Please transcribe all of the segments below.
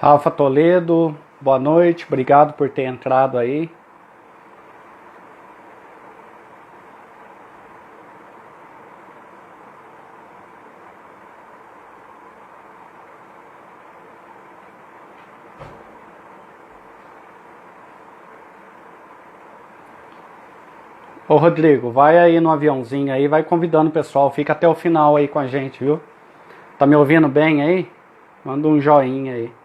Rafa Toledo, boa noite, obrigado por ter entrado aí. Ô Rodrigo, vai aí no aviãozinho aí, vai convidando o pessoal, fica até o final aí com a gente, viu? Tá me ouvindo bem aí? Manda um joinha aí.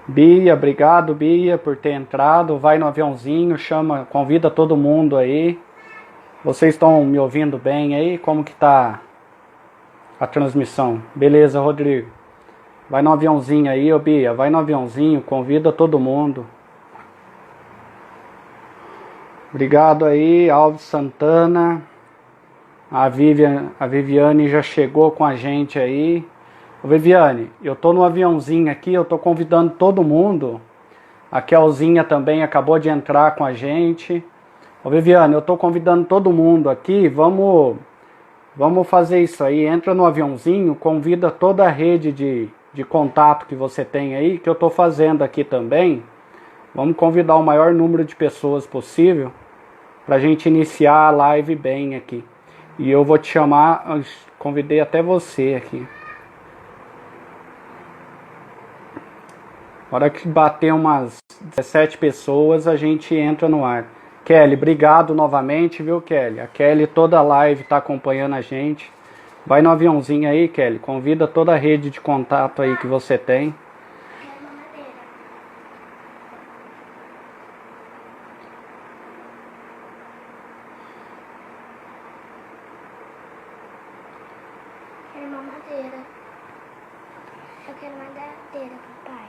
Bia, obrigado Bia por ter entrado, vai no aviãozinho, chama, convida todo mundo aí. Vocês estão me ouvindo bem aí? Como que tá a transmissão? Beleza, Rodrigo. Vai no aviãozinho aí, ô Bia, vai no aviãozinho, convida todo mundo. Obrigado aí, Alves Santana. A Viviane já chegou com a gente aí. Ô Viviane, eu tô no aviãozinho aqui, eu tô convidando todo mundo. A Kelzinha também acabou de entrar com a gente. Ô Viviane, eu tô convidando todo mundo aqui, vamos fazer isso aí. Entra no aviãozinho, convida toda a rede de contato que você tem aí, que eu tô fazendo aqui também. Vamos convidar o maior número de pessoas possível pra gente iniciar a live bem aqui. E eu vou te chamar, convidei até você aqui. Na hora que bater umas 17 pessoas, a gente entra no ar. Kelly, obrigado novamente, viu, Kelly? A Kelly toda a live tá acompanhando a gente. Vai no aviãozinho aí, Kelly. Convida toda a rede de contato aí que você tem. Quero mamadeira. Eu quero mamadeira, papai.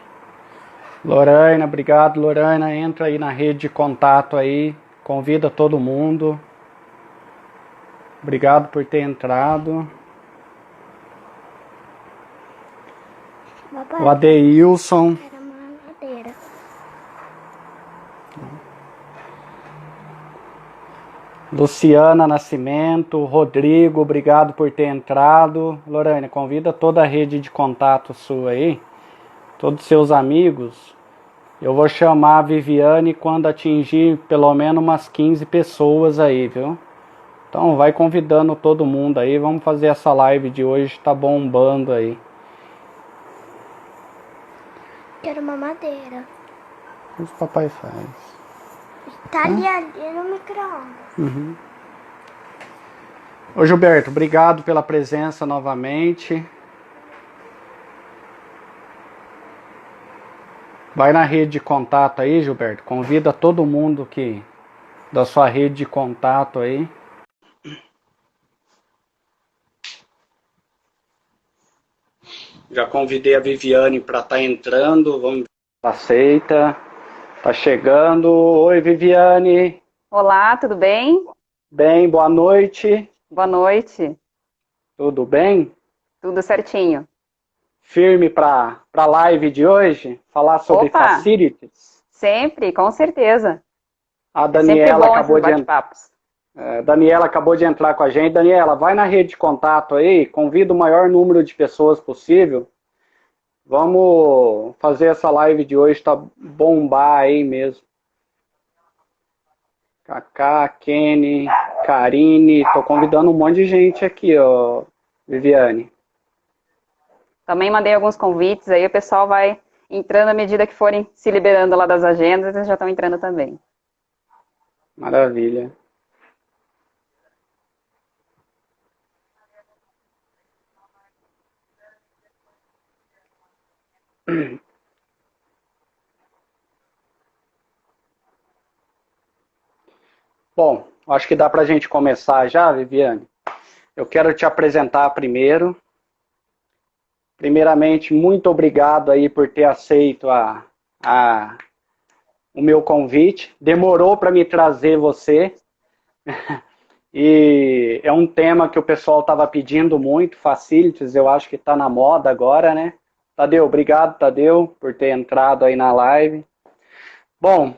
Lorena, obrigado, Lorena. Entra aí na rede de contato aí. Convida todo mundo. Obrigado por ter entrado. Papai, O Adeilson. quero mamadeira. Luciana Nascimento, Rodrigo, obrigado por ter entrado. Lorena, convida toda a rede de contato sua aí, todos os seus amigos. Eu vou chamar a Viviane quando atingir pelo menos umas 15 pessoas aí, viu? Então vai convidando todo mundo aí, vamos fazer essa live de hoje, tá bombando aí. Quero mamadeira. O que o papai faz? Tá ali no micro-ondas. Ô Gilberto, obrigado pela presença novamente. Vai na rede de contato aí, Gilberto. Convida todo mundo que da sua rede de contato aí. Já convidei a Viviane para estar entrando. Vamos ver se ela aceita. Tá chegando. Oi, Viviane. Olá, tudo bem? Bem, boa noite. Boa noite. Tudo bem? Tudo certinho. Firme para a live de hoje? Falar sobre Opa! facilities? Sempre, com certeza. A É sempre Daniela bom acabou esses de bate-papos. Daniela acabou de entrar com a gente. Daniela, vai na rede de contato aí, convida o maior número de pessoas possível. Vamos fazer essa live de hoje, tá bombar aí mesmo. Kaká, Kenny, Karine, tô convidando um monte de gente aqui, ó, Viviane. Também mandei alguns convites aí, o pessoal vai entrando à medida que forem se liberando lá das agendas, eles já estão entrando também. Maravilha. Bom, acho que dá pra gente começar já, Viviane. Eu quero te apresentar primeiro. Primeiramente, muito obrigado aí por ter aceito o meu convite. Demorou para me trazer você. E é um tema que o pessoal estava pedindo muito, facilities, eu acho que está na moda agora, né? Tadeu, obrigado, Tadeu, por ter entrado aí na live. Bom,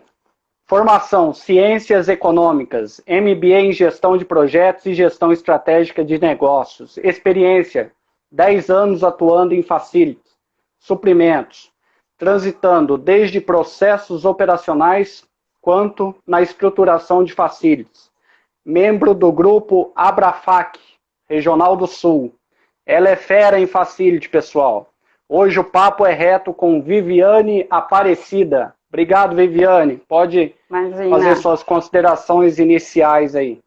Formação, Ciências Econômicas, MBA em Gestão de Projetos e Gestão Estratégica de Negócios. Experiência, 10 anos atuando em facilities. Suprimentos, transitando desde processos operacionais quanto na estruturação de facilities. Membro do grupo Abrafac, Regional do Sul. Ela é fera em facility, pessoal. Hoje o papo é reto com Viviane Aparecida. Obrigado, Viviane. Pode fazer suas considerações iniciais aí.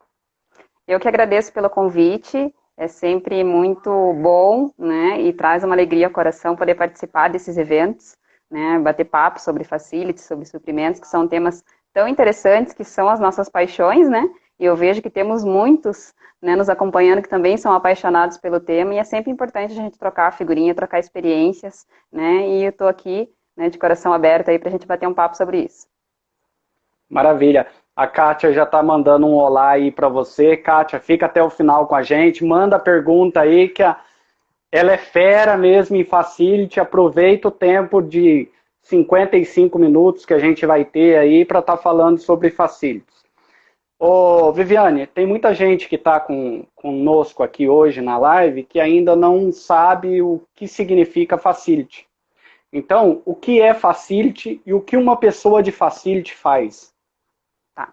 Eu que agradeço pelo convite. É sempre muito bom, né? E traz uma alegria ao coração poder participar desses eventos, né? Bater papo sobre facilities, sobre suprimentos, que são temas tão interessantes, que são as nossas paixões, né? E eu vejo que temos muitos, né, nos acompanhando que também são apaixonados pelo tema, e é sempre importante a gente trocar figurinha, trocar experiências, né? E eu estou aqui, né, de coração aberto aí para a gente bater um papo sobre isso. Maravilha. A Kátia já está mandando um olá aí para você. Kátia, fica até o final com a gente, manda pergunta aí, que ela é fera mesmo em facility. Aproveita o tempo de 55 minutos que a gente vai ter aí para estar falando sobre facilities. Ô, Viviane, tem muita gente que está conosco aqui hoje na live que ainda não sabe o que significa facility. Então, o que é facility e o que uma pessoa de facility faz? Tá.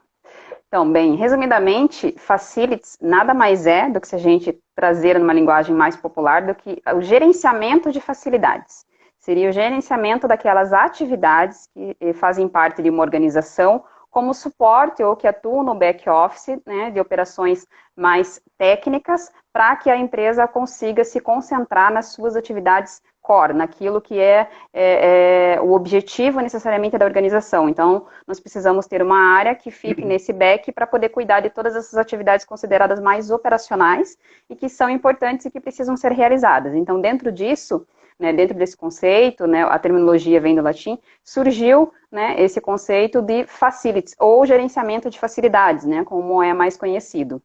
Então, bem, resumidamente, facilities nada mais é do que, se a gente trazer numa linguagem mais popular, do que o gerenciamento de facilidades. Seria o gerenciamento daquelas atividades que fazem parte de uma organização como suporte ou que atuam no back-office, né, de operações mais técnicas, para que a empresa consiga se concentrar nas suas atividades core, naquilo que é o objetivo necessariamente da organização. Então, nós precisamos ter uma área que fique nesse back para poder cuidar de todas essas atividades consideradas mais operacionais e que são importantes e que precisam ser realizadas. Então, dentro disso, né, dentro desse conceito, né, a terminologia vem do latim, surgiu, né, esse conceito de facilities, ou gerenciamento de facilidades, né, como é mais conhecido.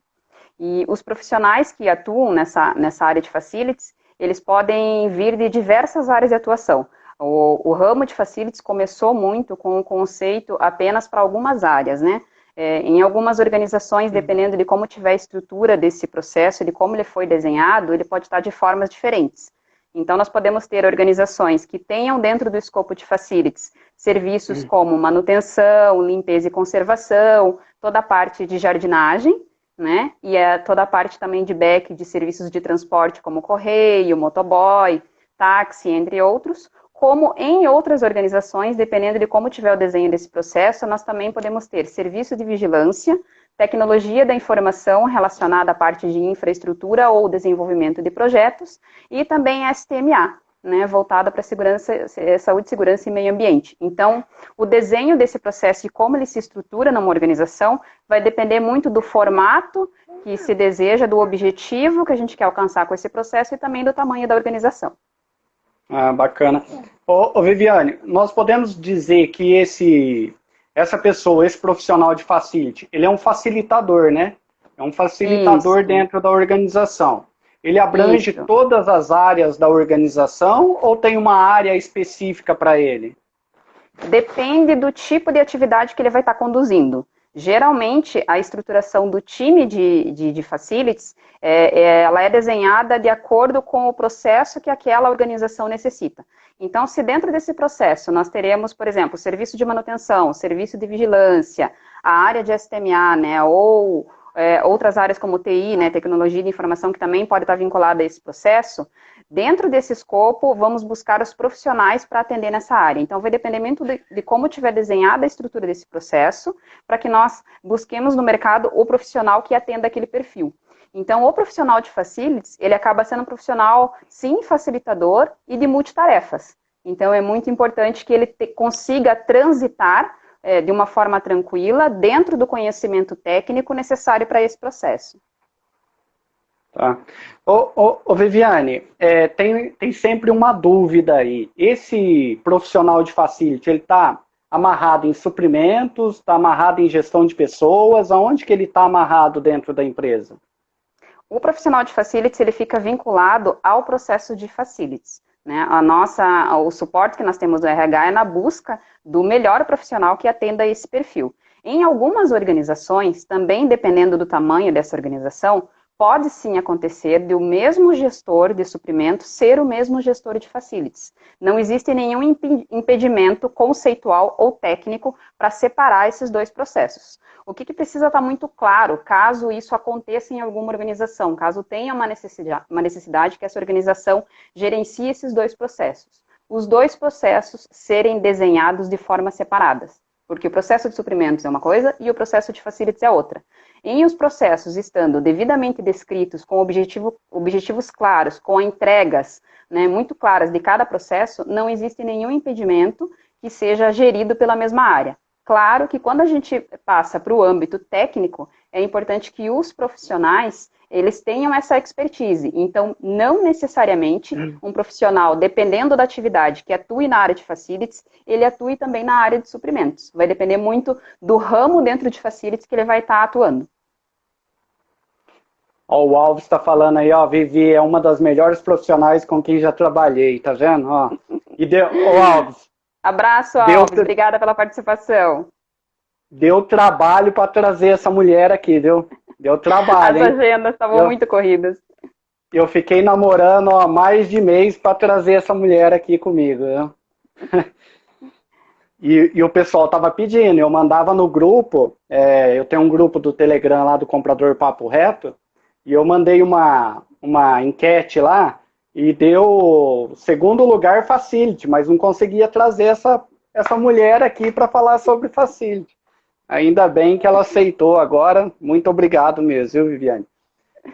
E os profissionais que atuam nessa área de facilities, eles podem vir de diversas áreas de atuação. O ramo de facilities começou muito com o conceito apenas para algumas áreas, né? Em algumas organizações, dependendo de como tiver a estrutura desse processo, de como ele foi desenhado, ele pode estar de formas diferentes. Então, nós podemos ter organizações que tenham dentro do escopo de facilities serviços como manutenção, limpeza e conservação, toda a parte de jardinagem, né? E toda a parte também de back de serviços de transporte como correio, motoboy, táxi, entre outros. Como em outras organizações, dependendo de como tiver o desenho desse processo, nós também podemos ter serviço de vigilância, tecnologia da informação relacionada à parte de infraestrutura ou desenvolvimento de projetos, e também STMA, né, voltada para saúde, segurança e meio ambiente. Então, o desenho desse processo e como ele se estrutura numa organização vai depender muito do formato que se deseja, do objetivo que a gente quer alcançar com esse processo e também do tamanho da organização. Ah, bacana. Ô, Viviane, nós podemos dizer que essa pessoa, esse profissional de facility, ele é um facilitador, né? É um facilitador Isso. dentro da organização. Ele abrange Isso. todas as áreas da organização ou tem uma área específica para ele? Depende do tipo de atividade que ele vai estar conduzindo. Geralmente, a estruturação do time de facilities, ela é desenhada de acordo com o processo que aquela organização necessita. Então, se dentro desse processo nós teremos, por exemplo, serviço de manutenção, serviço de vigilância, a área de STMA, né, ou outras áreas como TI, né, tecnologia de informação, que também pode estar vinculada a esse processo, dentro desse escopo, vamos buscar os profissionais para atender nessa área. Então, vai depender muito de como tiver desenhada a estrutura desse processo, para que nós busquemos no mercado o profissional que atenda aquele perfil. Então, o profissional de facilities, ele acaba sendo um profissional, sim, facilitador e de multitarefas. Então, é muito importante que ele consiga transitar de uma forma tranquila, dentro do conhecimento técnico necessário para esse processo. Tá. Ô Viviane, tem sempre uma dúvida aí. Esse profissional de facility, ele está amarrado em suprimentos, está amarrado em gestão de pessoas? Aonde que ele está amarrado dentro da empresa? O profissional de facilities, ele fica vinculado ao processo de facilities. Né? O suporte que nós temos do RH é na busca do melhor profissional que atenda esse perfil. Em algumas organizações, também dependendo do tamanho dessa organização, pode sim acontecer de o mesmo gestor de suprimentos ser o mesmo gestor de facilities. Não existe nenhum impedimento conceitual ou técnico para separar esses dois processos. O que precisa estar muito claro, caso isso aconteça em alguma organização, caso tenha uma necessidade que essa organização gerencie esses dois processos. Os dois processos serem desenhados de forma separadas, porque o processo de suprimentos é uma coisa e o processo de facilities é outra. Em os processos estando devidamente descritos, com objetivos claros, com entregas, né, muito claras de cada processo, não existe nenhum impedimento que seja gerido pela mesma área. Claro que quando a gente passa para o âmbito técnico, é importante que os profissionais, eles tenham essa expertise. Então, não necessariamente um profissional, dependendo da atividade que atue na área de facilities, ele atue também na área de suprimentos. Vai depender muito do ramo dentro de facilities que ele vai estar atuando. Ó, o Alves está falando aí, ó, Vivi é uma das melhores profissionais com quem já trabalhei, tá vendo? Ó, e deu, ô Alves. Abraço, Alves. Obrigada pela participação. Deu trabalho para trazer essa mulher aqui, deu trabalho. As agendas estavam muito corridas. Eu fiquei namorando há mais de mês para trazer essa mulher aqui comigo. Né? E o pessoal tava pedindo, eu mandava no grupo, eu tenho um grupo do Telegram lá do Comprador Papo Reto, e eu mandei uma enquete lá, e deu segundo lugar Facility, mas não conseguia trazer essa mulher aqui para falar sobre Facility. Ainda bem que ela aceitou agora. Muito obrigado mesmo, viu, Viviane?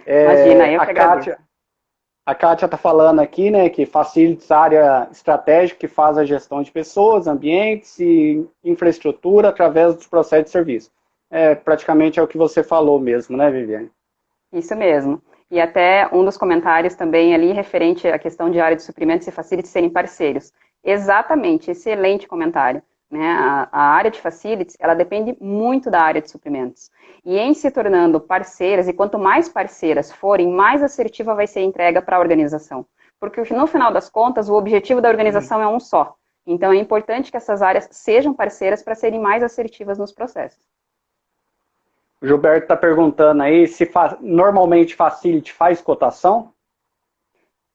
Imagina, eu que agradeço. A Kátia está falando aqui, né, que Facilities área estratégica que faz a gestão de pessoas, ambientes e infraestrutura através dos processos de serviço. Praticamente é o que você falou mesmo, né, Viviane? Isso mesmo. E até um dos comentários também ali referente à questão de área de suprimentos e Facilities serem parceiros. Exatamente, excelente comentário. Né? A área de Facilities, ela depende muito da área de suprimentos. E em se tornando parceiras, e quanto mais parceiras forem, mais assertiva vai ser a entrega para a organização. Porque no final das contas, o objetivo da organização é um só. Então é importante que essas áreas sejam parceiras para serem mais assertivas nos processos. O Gilberto está perguntando aí se normalmente Facility faz cotação?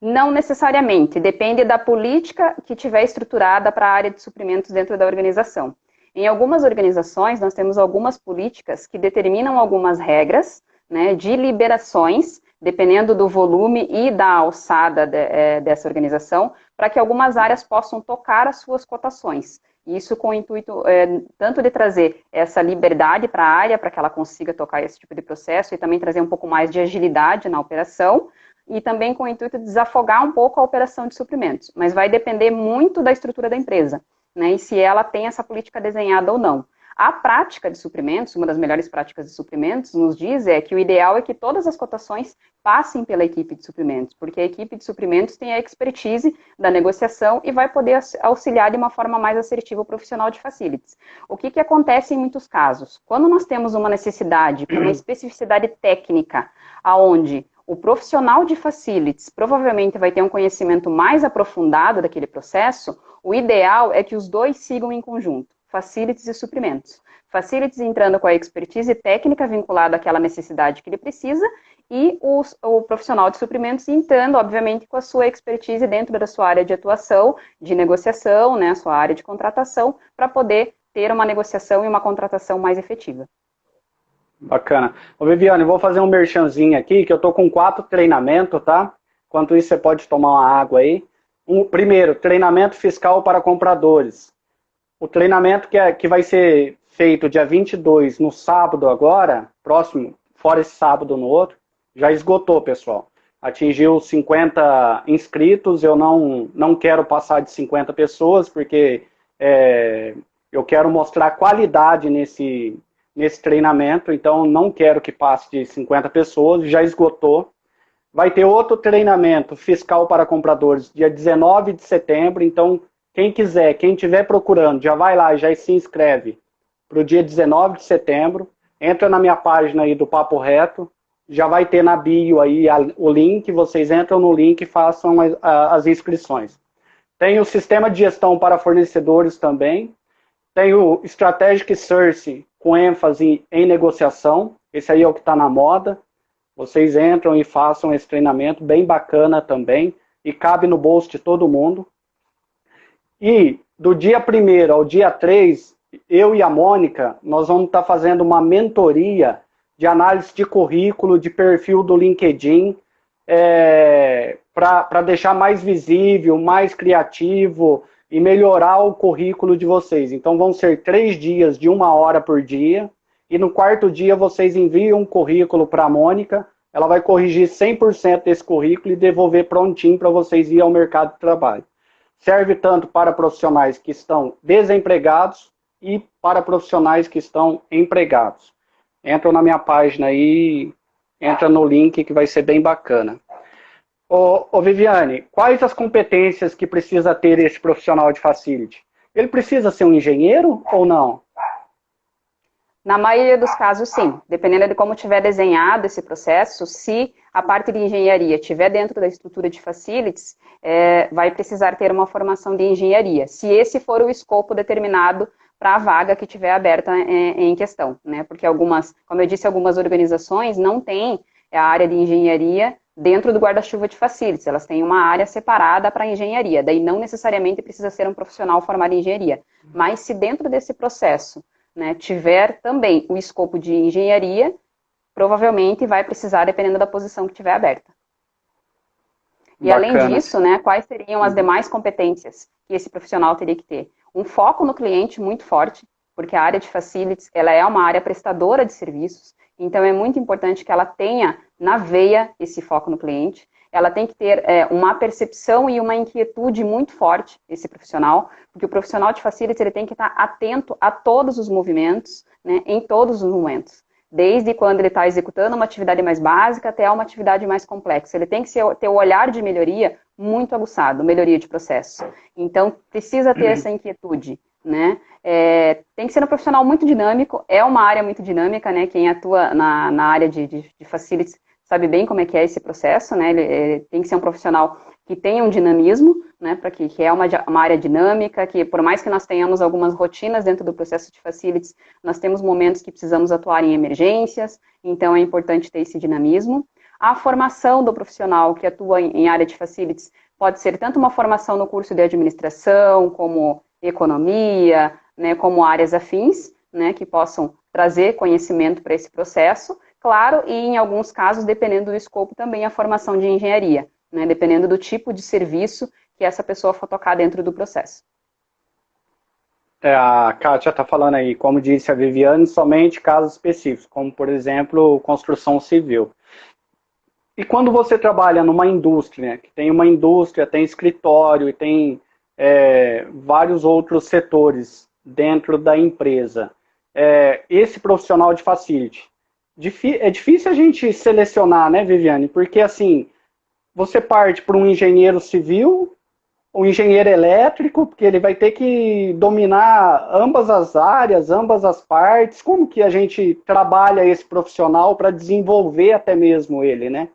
Não necessariamente, depende da política que tiver estruturada para a área de suprimentos dentro da organização. Em algumas organizações, nós temos algumas políticas que determinam algumas regras, né, de liberações, dependendo do volume e da alçada dessa organização, para que algumas áreas possam tocar as suas cotações. Isso com o intuito tanto de trazer essa liberdade para a área, para que ela consiga tocar esse tipo de processo, e também trazer um pouco mais de agilidade na operação, e também com o intuito de desafogar um pouco a operação de suprimentos. Mas vai depender muito da estrutura da empresa, né, e se ela tem essa política desenhada ou não. A prática de suprimentos, uma das melhores práticas de suprimentos, nos diz que o ideal é que todas as cotações passem pela equipe de suprimentos, porque a equipe de suprimentos tem a expertise da negociação e vai poder auxiliar de uma forma mais assertiva o profissional de facilities. O que acontece em muitos casos? Quando nós temos uma necessidade, uma especificidade técnica, aonde o profissional de facilities provavelmente vai ter um conhecimento mais aprofundado daquele processo, o ideal é que os dois sigam em conjunto. Facilities e suprimentos. Facilities entrando com a expertise técnica vinculada àquela necessidade que ele precisa e o profissional de suprimentos entrando, obviamente, com a sua expertise dentro da sua área de atuação, de negociação, né, a sua área de contratação, para poder ter uma negociação e uma contratação mais efetiva. Bacana. Ô, Viviane, vou fazer um merchanzinho aqui, que eu tô com 4 treinamentos, tá? Enquanto isso, você pode tomar uma água aí. Primeiro, treinamento fiscal para compradores. O treinamento que vai ser feito dia 22, no sábado agora, próximo, fora esse sábado no outro, já esgotou, pessoal. Atingiu 50 inscritos, eu não quero passar de 50 pessoas, porque eu quero mostrar qualidade nesse treinamento, então não quero que passe de 50 pessoas, já esgotou. Vai ter outro treinamento fiscal para compradores, dia 19 de setembro, então quem quiser, quem estiver procurando, já vai lá e já se inscreve para o dia 19 de setembro. Entra na minha página aí do Papo Reto. Já vai ter na bio aí o link. Vocês entram no link e façam as inscrições. Tem o sistema de gestão para fornecedores também. Tem o Strategic Sourcing com ênfase em negociação. Esse aí é o que está na moda. Vocês entram e façam esse treinamento, bem bacana também, e cabe no bolso de todo mundo. E do dia 1º ao dia 3, eu e a Mônica, nós vamos estar fazendo uma mentoria de análise de currículo, de perfil do LinkedIn, para deixar mais visível, mais criativo e melhorar o currículo de vocês. Então vão ser 3 dias de 1 hora por dia. E no 4º dia vocês enviam um currículo para a Mônica, ela vai corrigir 100% desse currículo e devolver prontinho para vocês ir ao mercado de trabalho. Serve tanto para profissionais que estão desempregados e para profissionais que estão empregados. Entra na minha página aí, entra no link que vai ser bem bacana. Ô Viviane, quais as competências que precisa ter esse profissional de facility? Ele precisa ser um engenheiro ou não? Na maioria dos casos, sim. Dependendo de como tiver desenhado esse processo, se a parte de engenharia estiver dentro da estrutura de facilities, vai precisar ter uma formação de engenharia, se esse for o escopo determinado para a vaga que estiver aberta em questão, né? Porque algumas, como eu disse, algumas organizações não têm a área de engenharia dentro do guarda-chuva de facilities, elas têm uma área separada para engenharia, daí não necessariamente precisa ser um profissional formado em engenharia, mas se dentro desse processo, né, tiver também o escopo de engenharia, provavelmente vai precisar, dependendo da posição que tiver aberta. E Bacana. além disso, né, quais seriam as demais competências que esse profissional teria que ter? Um foco no cliente muito forte, porque a área de facilities, ela é uma área prestadora de serviços, então é muito importante que ela tenha na veia esse foco no cliente. Ela tem que ter uma percepção e uma inquietude muito forte, esse profissional, porque o profissional de facilities ele tem que estar atento a todos os movimentos, né, em todos os momentos. Desde quando ele está executando uma atividade mais básica até uma atividade mais complexa. Ele tem que ter o olhar de melhoria muito aguçado, melhoria de processo. Então, precisa ter essa inquietude, né? Tem que ser um profissional muito dinâmico, é uma área muito dinâmica, né? Quem atua na área de facilities sabe bem como é que é esse processo, né? Ele tem que ser um profissional que tenha um dinamismo, né? Para que é uma área dinâmica, que por mais que nós tenhamos algumas rotinas dentro do processo de facilities, nós temos momentos que precisamos atuar em emergências, então é importante ter esse dinamismo. A formação do profissional que atua em área de facilities pode ser tanto uma formação no curso de administração, como economia, né, como áreas afins, né, que possam trazer conhecimento para esse processo. Claro, e em alguns casos, dependendo do escopo, também a formação de engenharia, né, dependendo do tipo de serviço que essa pessoa for tocar dentro do processo. A Kátia está falando aí, como disse a Viviane, somente casos específicos, como, por exemplo, construção civil. E quando você trabalha numa indústria, né, que tem uma indústria, tem escritório e tem vários outros setores dentro da empresa, esse profissional de facility, é difícil a gente selecionar, né, Viviane? Porque, assim, você parte para um engenheiro civil, um engenheiro elétrico, porque ele vai ter que dominar ambas as áreas, ambas as partes. Como que a gente trabalha esse profissional para desenvolver até mesmo ele, né?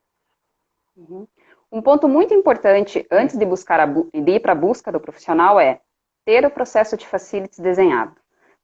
Um ponto muito importante antes de ir para a busca do profissional é ter o processo de facilities desenhado.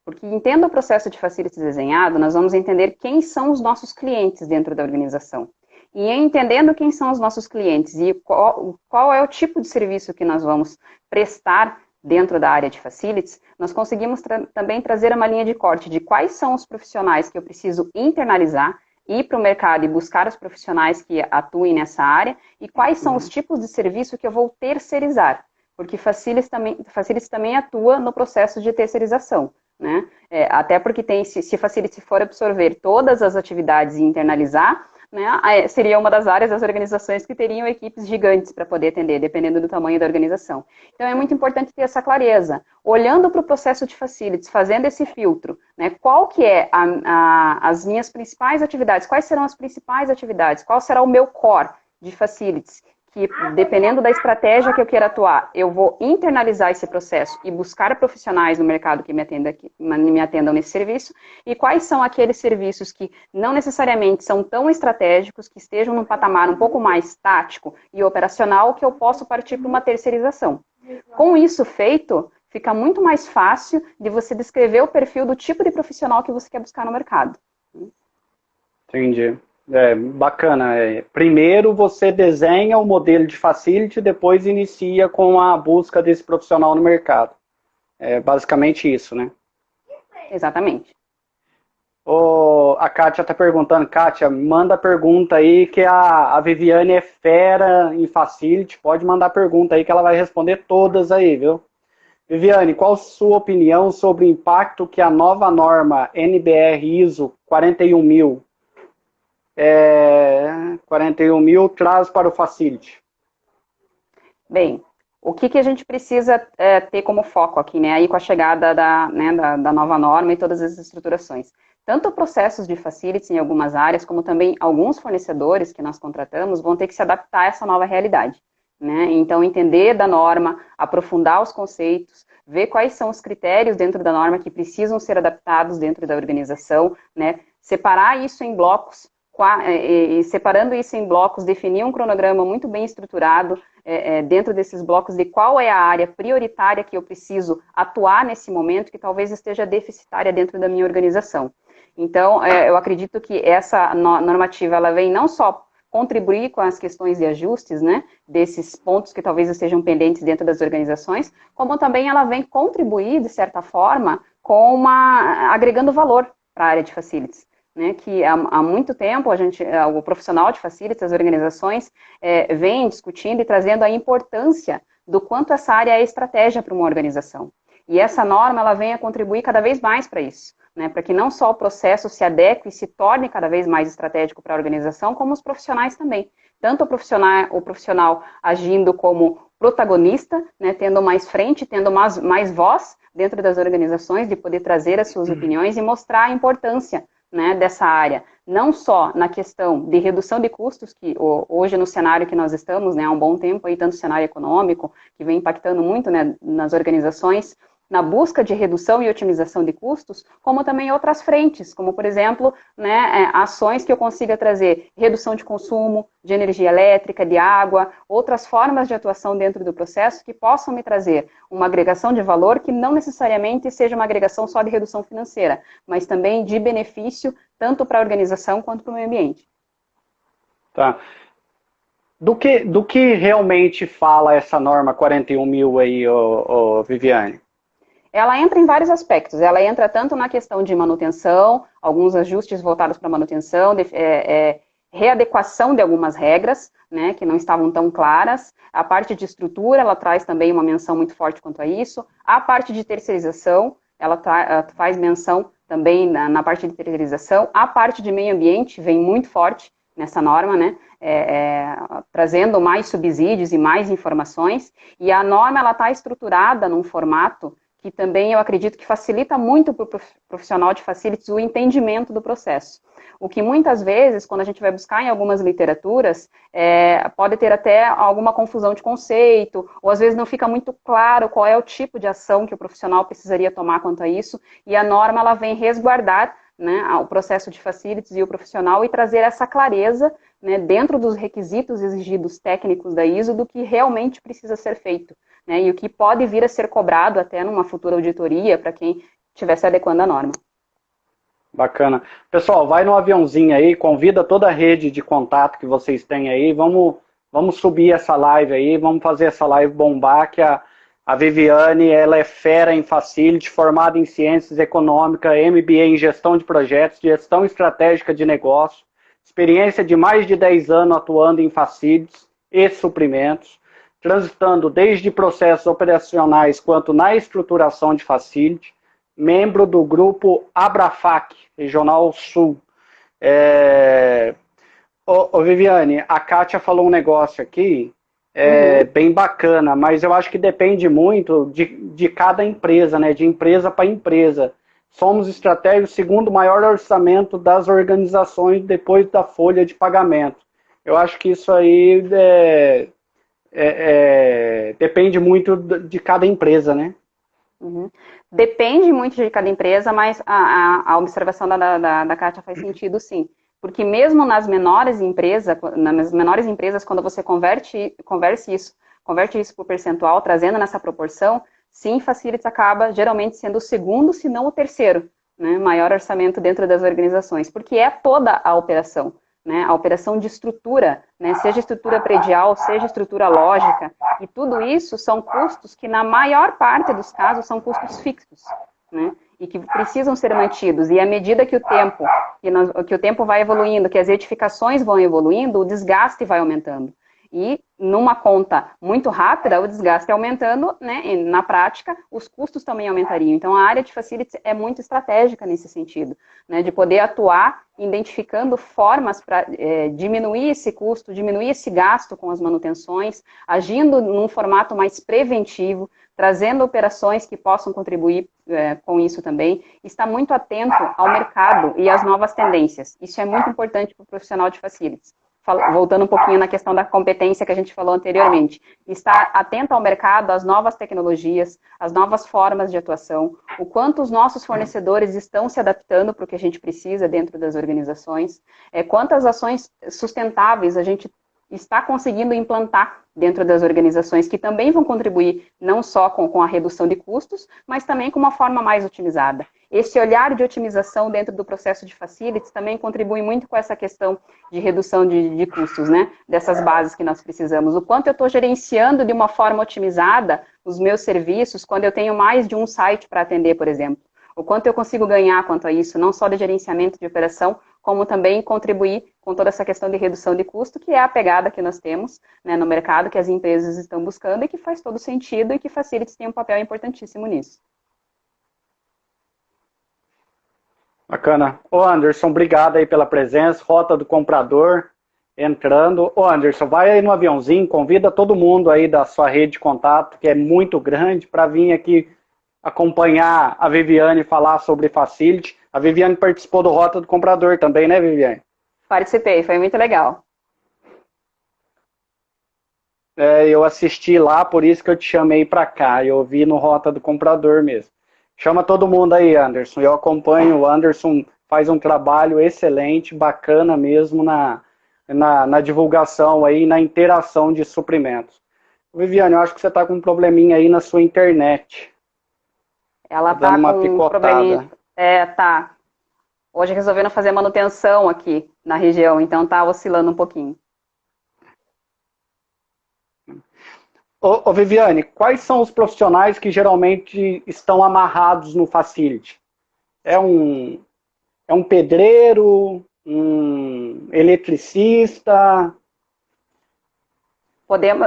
Porque entendo o processo de facilities desenhado, nós vamos entender quem são os nossos clientes dentro da organização. E entendendo quem são os nossos clientes e qual é o tipo de serviço que nós vamos prestar dentro da área de facilities, nós conseguimos também trazer uma linha de corte de quais são os profissionais que eu preciso internalizar, ir para o mercado e buscar os profissionais que atuem nessa área e quais são os tipos de serviço que eu vou terceirizar, porque facilities também atua no processo de terceirização, né? Até porque se facilities for absorver todas as atividades e internalizar, né, seria uma das áreas das organizações que teriam equipes gigantes para poder atender, dependendo do tamanho da organização. Então, é muito importante ter essa clareza. Olhando para o processo de facilities, fazendo esse filtro, né, qual que é as minhas principais atividades, quais serão as principais atividades, qual será o meu core de facilities, que dependendo da estratégia que eu queira atuar, eu vou internalizar esse processo e buscar profissionais no mercado que me atendam nesse serviço, e quais são aqueles serviços que não necessariamente são tão estratégicos, que estejam num patamar um pouco mais tático e operacional, que eu posso partir para uma terceirização. Com isso feito, fica muito mais fácil de você descrever o perfil do tipo de profissional que você quer buscar no mercado. Entendi. Bacana. Primeiro você desenha o modelo de facility, depois inicia com a busca desse profissional no mercado. É basicamente isso, né? Exatamente. A Kátia está perguntando, Kátia, manda pergunta aí que a Viviane é fera em facility, pode mandar pergunta aí que ela vai responder todas aí, viu? Viviane, qual a sua opinião sobre o impacto que a nova norma NBR ISO 41000 traz para o facility? Bem, o que a gente precisa ter como foco aqui, né, aí com a chegada da nova norma e todas as estruturações? Tanto processos de facilities em algumas áreas, como também alguns fornecedores que nós contratamos vão ter que se adaptar a essa nova realidade, né? Então, entender da norma, aprofundar os conceitos, ver quais são os critérios dentro da norma que precisam ser adaptados dentro da organização, né? Separar isso em blocos, e separando isso em blocos, definir um cronograma muito bem estruturado dentro desses blocos de qual é a área prioritária que eu preciso atuar nesse momento, que talvez esteja deficitária dentro da minha organização. Então, eu acredito que essa normativa, ela vem não só contribuir com as questões de ajustes, né, desses pontos que talvez estejam pendentes dentro das organizações, como também ela vem contribuir, de certa forma, agregando valor para a área de facilities. Né, que há muito tempo o profissional de facilities, as organizações, vem discutindo e trazendo a importância do quanto essa área é estratégia para uma organização. E essa norma, ela vem a contribuir cada vez mais para isso, né, para que não só o processo se adeque e se torne cada vez mais estratégico para a organização, como os profissionais também. Tanto o profissional agindo como protagonista, né, tendo mais frente, tendo mais voz dentro das organizações, de poder trazer as suas opiniões e mostrar a importância, né, dessa área, não só na questão de redução de custos, que hoje no cenário que nós estamos, né, há um bom tempo, aí, tanto o cenário econômico, que vem impactando muito, né, nas organizações, na busca de redução e otimização de custos, como também outras frentes, como, por exemplo, né, ações que eu consiga trazer redução de consumo de energia elétrica, de água, outras formas de atuação dentro do processo que possam me trazer uma agregação de valor que não necessariamente seja uma agregação só de redução financeira, mas também de benefício tanto para a organização quanto para o meio ambiente. Tá. Do que realmente fala essa norma 41.000 aí, Viviane? Ela entra em vários aspectos. Ela entra tanto na questão de manutenção, alguns ajustes voltados para manutenção, readequação de algumas regras, né, que não estavam tão claras. A parte de estrutura, ela traz também uma menção muito forte quanto a isso. A parte de terceirização, ela faz menção também na parte de terceirização. A parte de meio ambiente vem muito forte nessa norma, né, trazendo mais subsídios e mais informações. E a norma, ela está estruturada num formato que também eu acredito que facilita muito para o profissional de facilities o entendimento do processo. O que muitas vezes, quando a gente vai buscar em algumas literaturas, pode ter até alguma confusão de conceito, ou às vezes não fica muito claro qual é o tipo de ação que o profissional precisaria tomar quanto a isso, e a norma ela vem resguardar, né, o processo de facilities e o profissional e trazer essa clareza, né, dentro dos requisitos exigidos técnicos da ISO do que realmente precisa ser feito, né, e o que pode vir a ser cobrado até numa futura auditoria para quem estiver se adequando à norma. Bacana. Pessoal, vai no aviãozinho aí, convida toda a rede de contato que vocês têm aí, vamos subir essa live aí, vamos fazer essa live bombar, que a Viviane, ela é fera em facility, formada em ciências econômicas, MBA em gestão de projetos, gestão estratégica de negócio, experiência de mais de 10 anos atuando em facilities e suprimentos, transitando desde processos operacionais quanto na estruturação de facility, membro do grupo Abrafac, Regional Sul. Viviane, a Kátia falou um negócio aqui, bem bacana, mas eu acho que depende muito de cada empresa, né? De empresa para empresa. Somos estratégia o segundo maior orçamento das organizações depois da folha de pagamento. Eu acho que isso aí depende muito de cada empresa, né? Uhum. Depende muito de cada empresa, mas a observação da Kátia faz sentido, sim. Porque mesmo nas menores empresas, quando você converte isso por percentual, trazendo nessa proporção, sim, Facilities acaba geralmente sendo o segundo, se não o terceiro, né, maior orçamento dentro das organizações, porque é toda a operação, né, a operação de estrutura, né, seja estrutura predial, seja estrutura lógica, e tudo isso são custos que, na maior parte dos casos, são custos fixos, né, e que precisam ser mantidos. E à medida que o tempo vai evoluindo, que as edificações vão evoluindo, o desgaste vai aumentando. E numa conta muito rápida, o desgaste aumentando, né, e na prática, os custos também aumentariam. Então, a área de Facilities é muito estratégica nesse sentido, né, de poder atuar identificando formas para diminuir esse custo, diminuir esse gasto com as manutenções, agindo num formato mais preventivo, trazendo operações que possam contribuir com isso também, está muito atento ao mercado e às novas tendências. Isso é muito importante para o profissional de Facilities. Voltando um pouquinho na questão da competência que a gente falou anteriormente, estar atento ao mercado, às novas tecnologias, às novas formas de atuação, o quanto os nossos fornecedores estão se adaptando para o que a gente precisa dentro das organizações, quantas ações sustentáveis a gente está conseguindo implantar dentro das organizações, que também vão contribuir não só com a redução de custos, mas também com uma forma mais otimizada. Esse olhar de otimização dentro do processo de Facilities também contribui muito com essa questão de redução de custos, né? Dessas bases que nós precisamos. O quanto eu estou gerenciando de uma forma otimizada os meus serviços quando eu tenho mais de um site para atender, por exemplo. O quanto eu consigo ganhar quanto a isso, não só de gerenciamento de operação, como também contribuir com toda essa questão de redução de custo, que é a pegada que nós temos, né, no mercado, que as empresas estão buscando e que faz todo sentido e que Facilities tem um papel importantíssimo nisso. Bacana. Ô Anderson, obrigado aí pela presença, Rota do Comprador entrando. Ô Anderson, vai aí no aviãozinho, convida todo mundo aí da sua rede de contato, que é muito grande, para vir aqui acompanhar a Viviane falar sobre Facility. A Viviane participou do Rota do Comprador também, né, Viviane? Participei, foi muito legal. Eu assisti lá, por isso que eu te chamei para cá. Eu vi no Rota do Comprador mesmo. Chama todo mundo aí, Anderson. Eu acompanho, o Anderson faz um trabalho excelente, bacana mesmo na divulgação aí, na interação de suprimentos. Viviane, eu acho que você está com um probleminha aí na sua internet. Ela tá dando uma picotada. Tá. Hoje resolveram fazer manutenção aqui na região, então tá oscilando um pouquinho. Ô Viviane, quais são os profissionais que geralmente estão amarrados no Facility? É um pedreiro, um eletricista?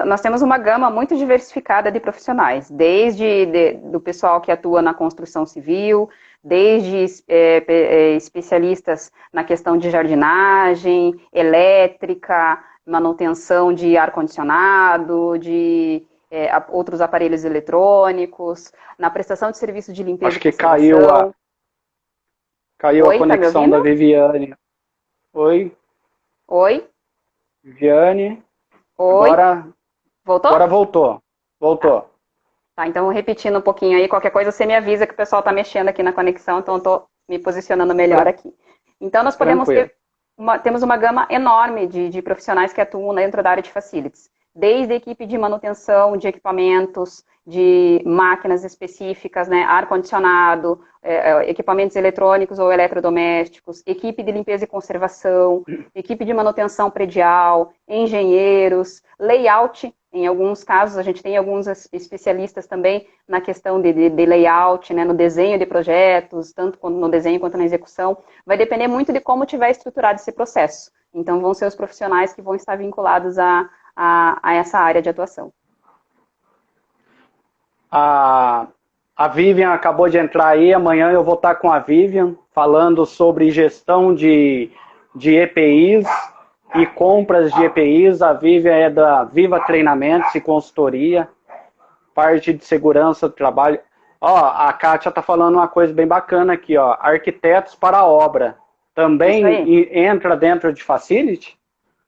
Nós temos uma gama muito diversificada de profissionais, desde do pessoal que atua na construção civil, desde especialistas na questão de jardinagem, elétrica, manutenção de ar-condicionado, de outros aparelhos eletrônicos, na prestação de serviço de limpeza. Acho que caiu a conexão da Viviane. Oi? Viviane? Oi? Voltou? Agora voltou. Tá, então repetindo um pouquinho aí, qualquer coisa você me avisa que o pessoal está mexendo aqui na conexão, então eu estou me posicionando melhor aqui. Então nós temos uma gama enorme de profissionais que atuam dentro da área de Facilities. Desde a equipe de manutenção de equipamentos, de máquinas específicas, né, ar-condicionado, equipamentos eletrônicos ou eletrodomésticos, equipe de limpeza e conservação, equipe de manutenção predial, engenheiros, layout. Em alguns casos, a gente tem alguns especialistas também na questão de layout, né, no desenho de projetos, tanto no desenho quanto na execução. Vai depender muito de como tiver estruturado esse processo. Então, vão ser os profissionais que vão estar vinculados a essa área de atuação. A Vivian acabou de entrar aí, amanhã eu vou estar com a Vivian falando sobre gestão de EPIs e compras de EPIs. A Vivian é da Viva Treinamentos e Consultoria, parte de segurança do trabalho. A Kátia está falando uma coisa bem bacana aqui, arquitetos para a obra. Também entra dentro de Facility?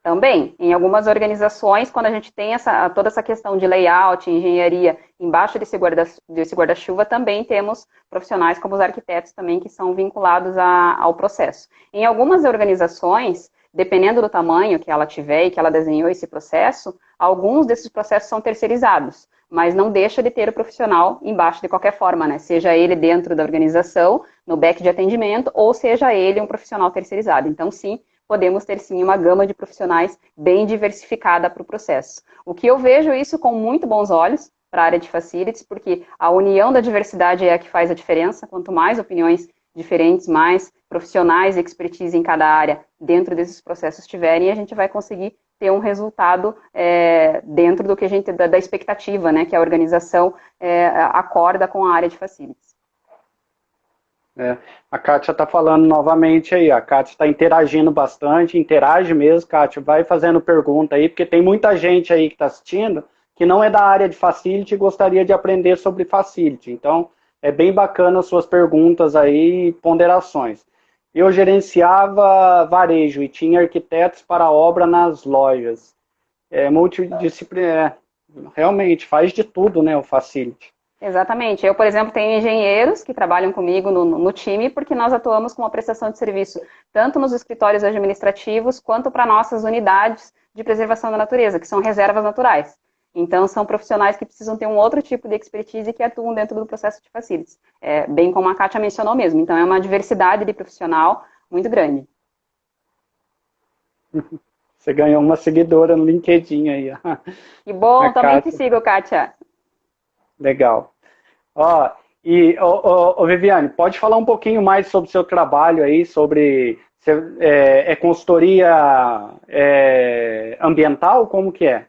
Também, em algumas organizações, quando a gente tem toda essa questão de layout, engenharia, embaixo desse guarda-chuva, também temos profissionais como os arquitetos também, que são vinculados ao processo. Em algumas organizações, dependendo do tamanho que ela tiver e que ela desenhou esse processo, alguns desses processos são terceirizados, mas não deixa de ter o profissional embaixo de qualquer forma, né? Seja ele dentro da organização, no back de atendimento, ou seja ele um profissional terceirizado. Então, sim, podemos ter sim uma gama de profissionais bem diversificada para o processo. O que eu vejo isso com muito bons olhos para a área de facilities, porque a união da diversidade é a que faz a diferença. Quanto mais opiniões diferentes, mais profissionais e expertise em cada área dentro desses processos tiverem, a gente vai conseguir ter um resultado dentro do que a gente da expectativa, né, que a organização acorda com a área de facilities. A Kátia está falando novamente aí, a Kátia está interagindo bastante, interage mesmo, Kátia, vai fazendo pergunta aí, porque tem muita gente aí que está assistindo que não é da área de facility e gostaria de aprender sobre facility. Então, é bem bacana as suas perguntas aí e ponderações. Eu gerenciava varejo e tinha arquitetos para obra nas lojas. Multidisciplinar, realmente, faz de tudo, né, o facility. Exatamente. Eu, por exemplo, tenho engenheiros que trabalham comigo no time, porque nós atuamos com uma prestação de serviço, tanto nos escritórios administrativos, quanto para nossas unidades de preservação da natureza, que são reservas naturais. Então, são profissionais que precisam ter um outro tipo de expertise que atuam dentro do processo de facilities. Bem como a Kátia mencionou mesmo. Então, é uma diversidade de profissional muito grande. Você ganhou uma seguidora no LinkedIn aí. Que bom, a também Kátia. te sigo, Kátia. Legal. Viviane, pode falar um pouquinho mais sobre o seu trabalho aí, sobre consultoria ambiental, como que é?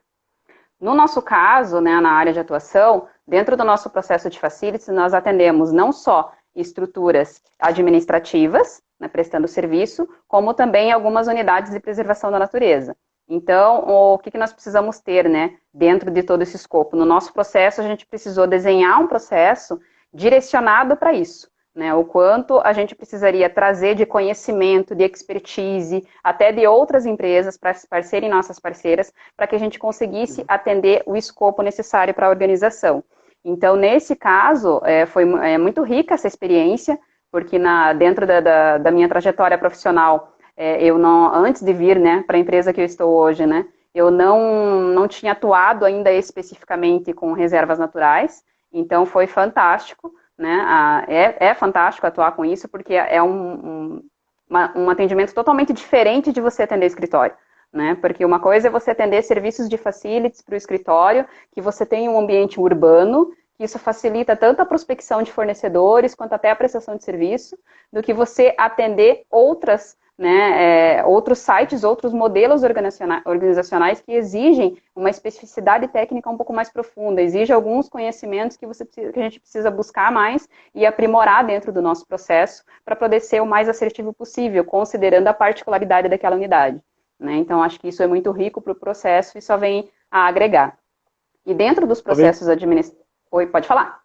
No nosso caso, né, na área de atuação, dentro do nosso processo de facilities, nós atendemos não só estruturas administrativas, né, prestando serviço, como também algumas unidades de preservação da natureza. Então, o que nós precisamos ter, né, dentro de todo esse escopo? No nosso processo, a gente precisou desenhar um processo direcionado para isso, né, o quanto a gente precisaria trazer de conhecimento, de expertise, até de outras empresas para serem nossas parceiras, para que a gente conseguisse atender o escopo necessário para a organização. Então, nesse caso, foi muito rica essa experiência, porque dentro da minha trajetória profissional, eu não, antes de vir, né, para a empresa que eu estou hoje, né, eu não tinha atuado ainda especificamente com reservas naturais, então foi fantástico, né, é fantástico atuar com isso, porque é um atendimento totalmente diferente de você atender escritório, né, porque uma coisa é você atender serviços de facilities para o escritório, que você tem um ambiente urbano, que isso facilita tanto a prospecção de fornecedores, quanto até a prestação de serviço, do que você atender outros sites, outros modelos organizacionais que exigem uma especificidade técnica um pouco mais profunda, exige alguns conhecimentos que a gente precisa buscar mais e aprimorar dentro do nosso processo para poder ser o mais assertivo possível, considerando a particularidade daquela unidade, né? Então, acho que isso é muito rico para o processo e só vem a agregar. E dentro dos processos administrativos... Oi, pode falar?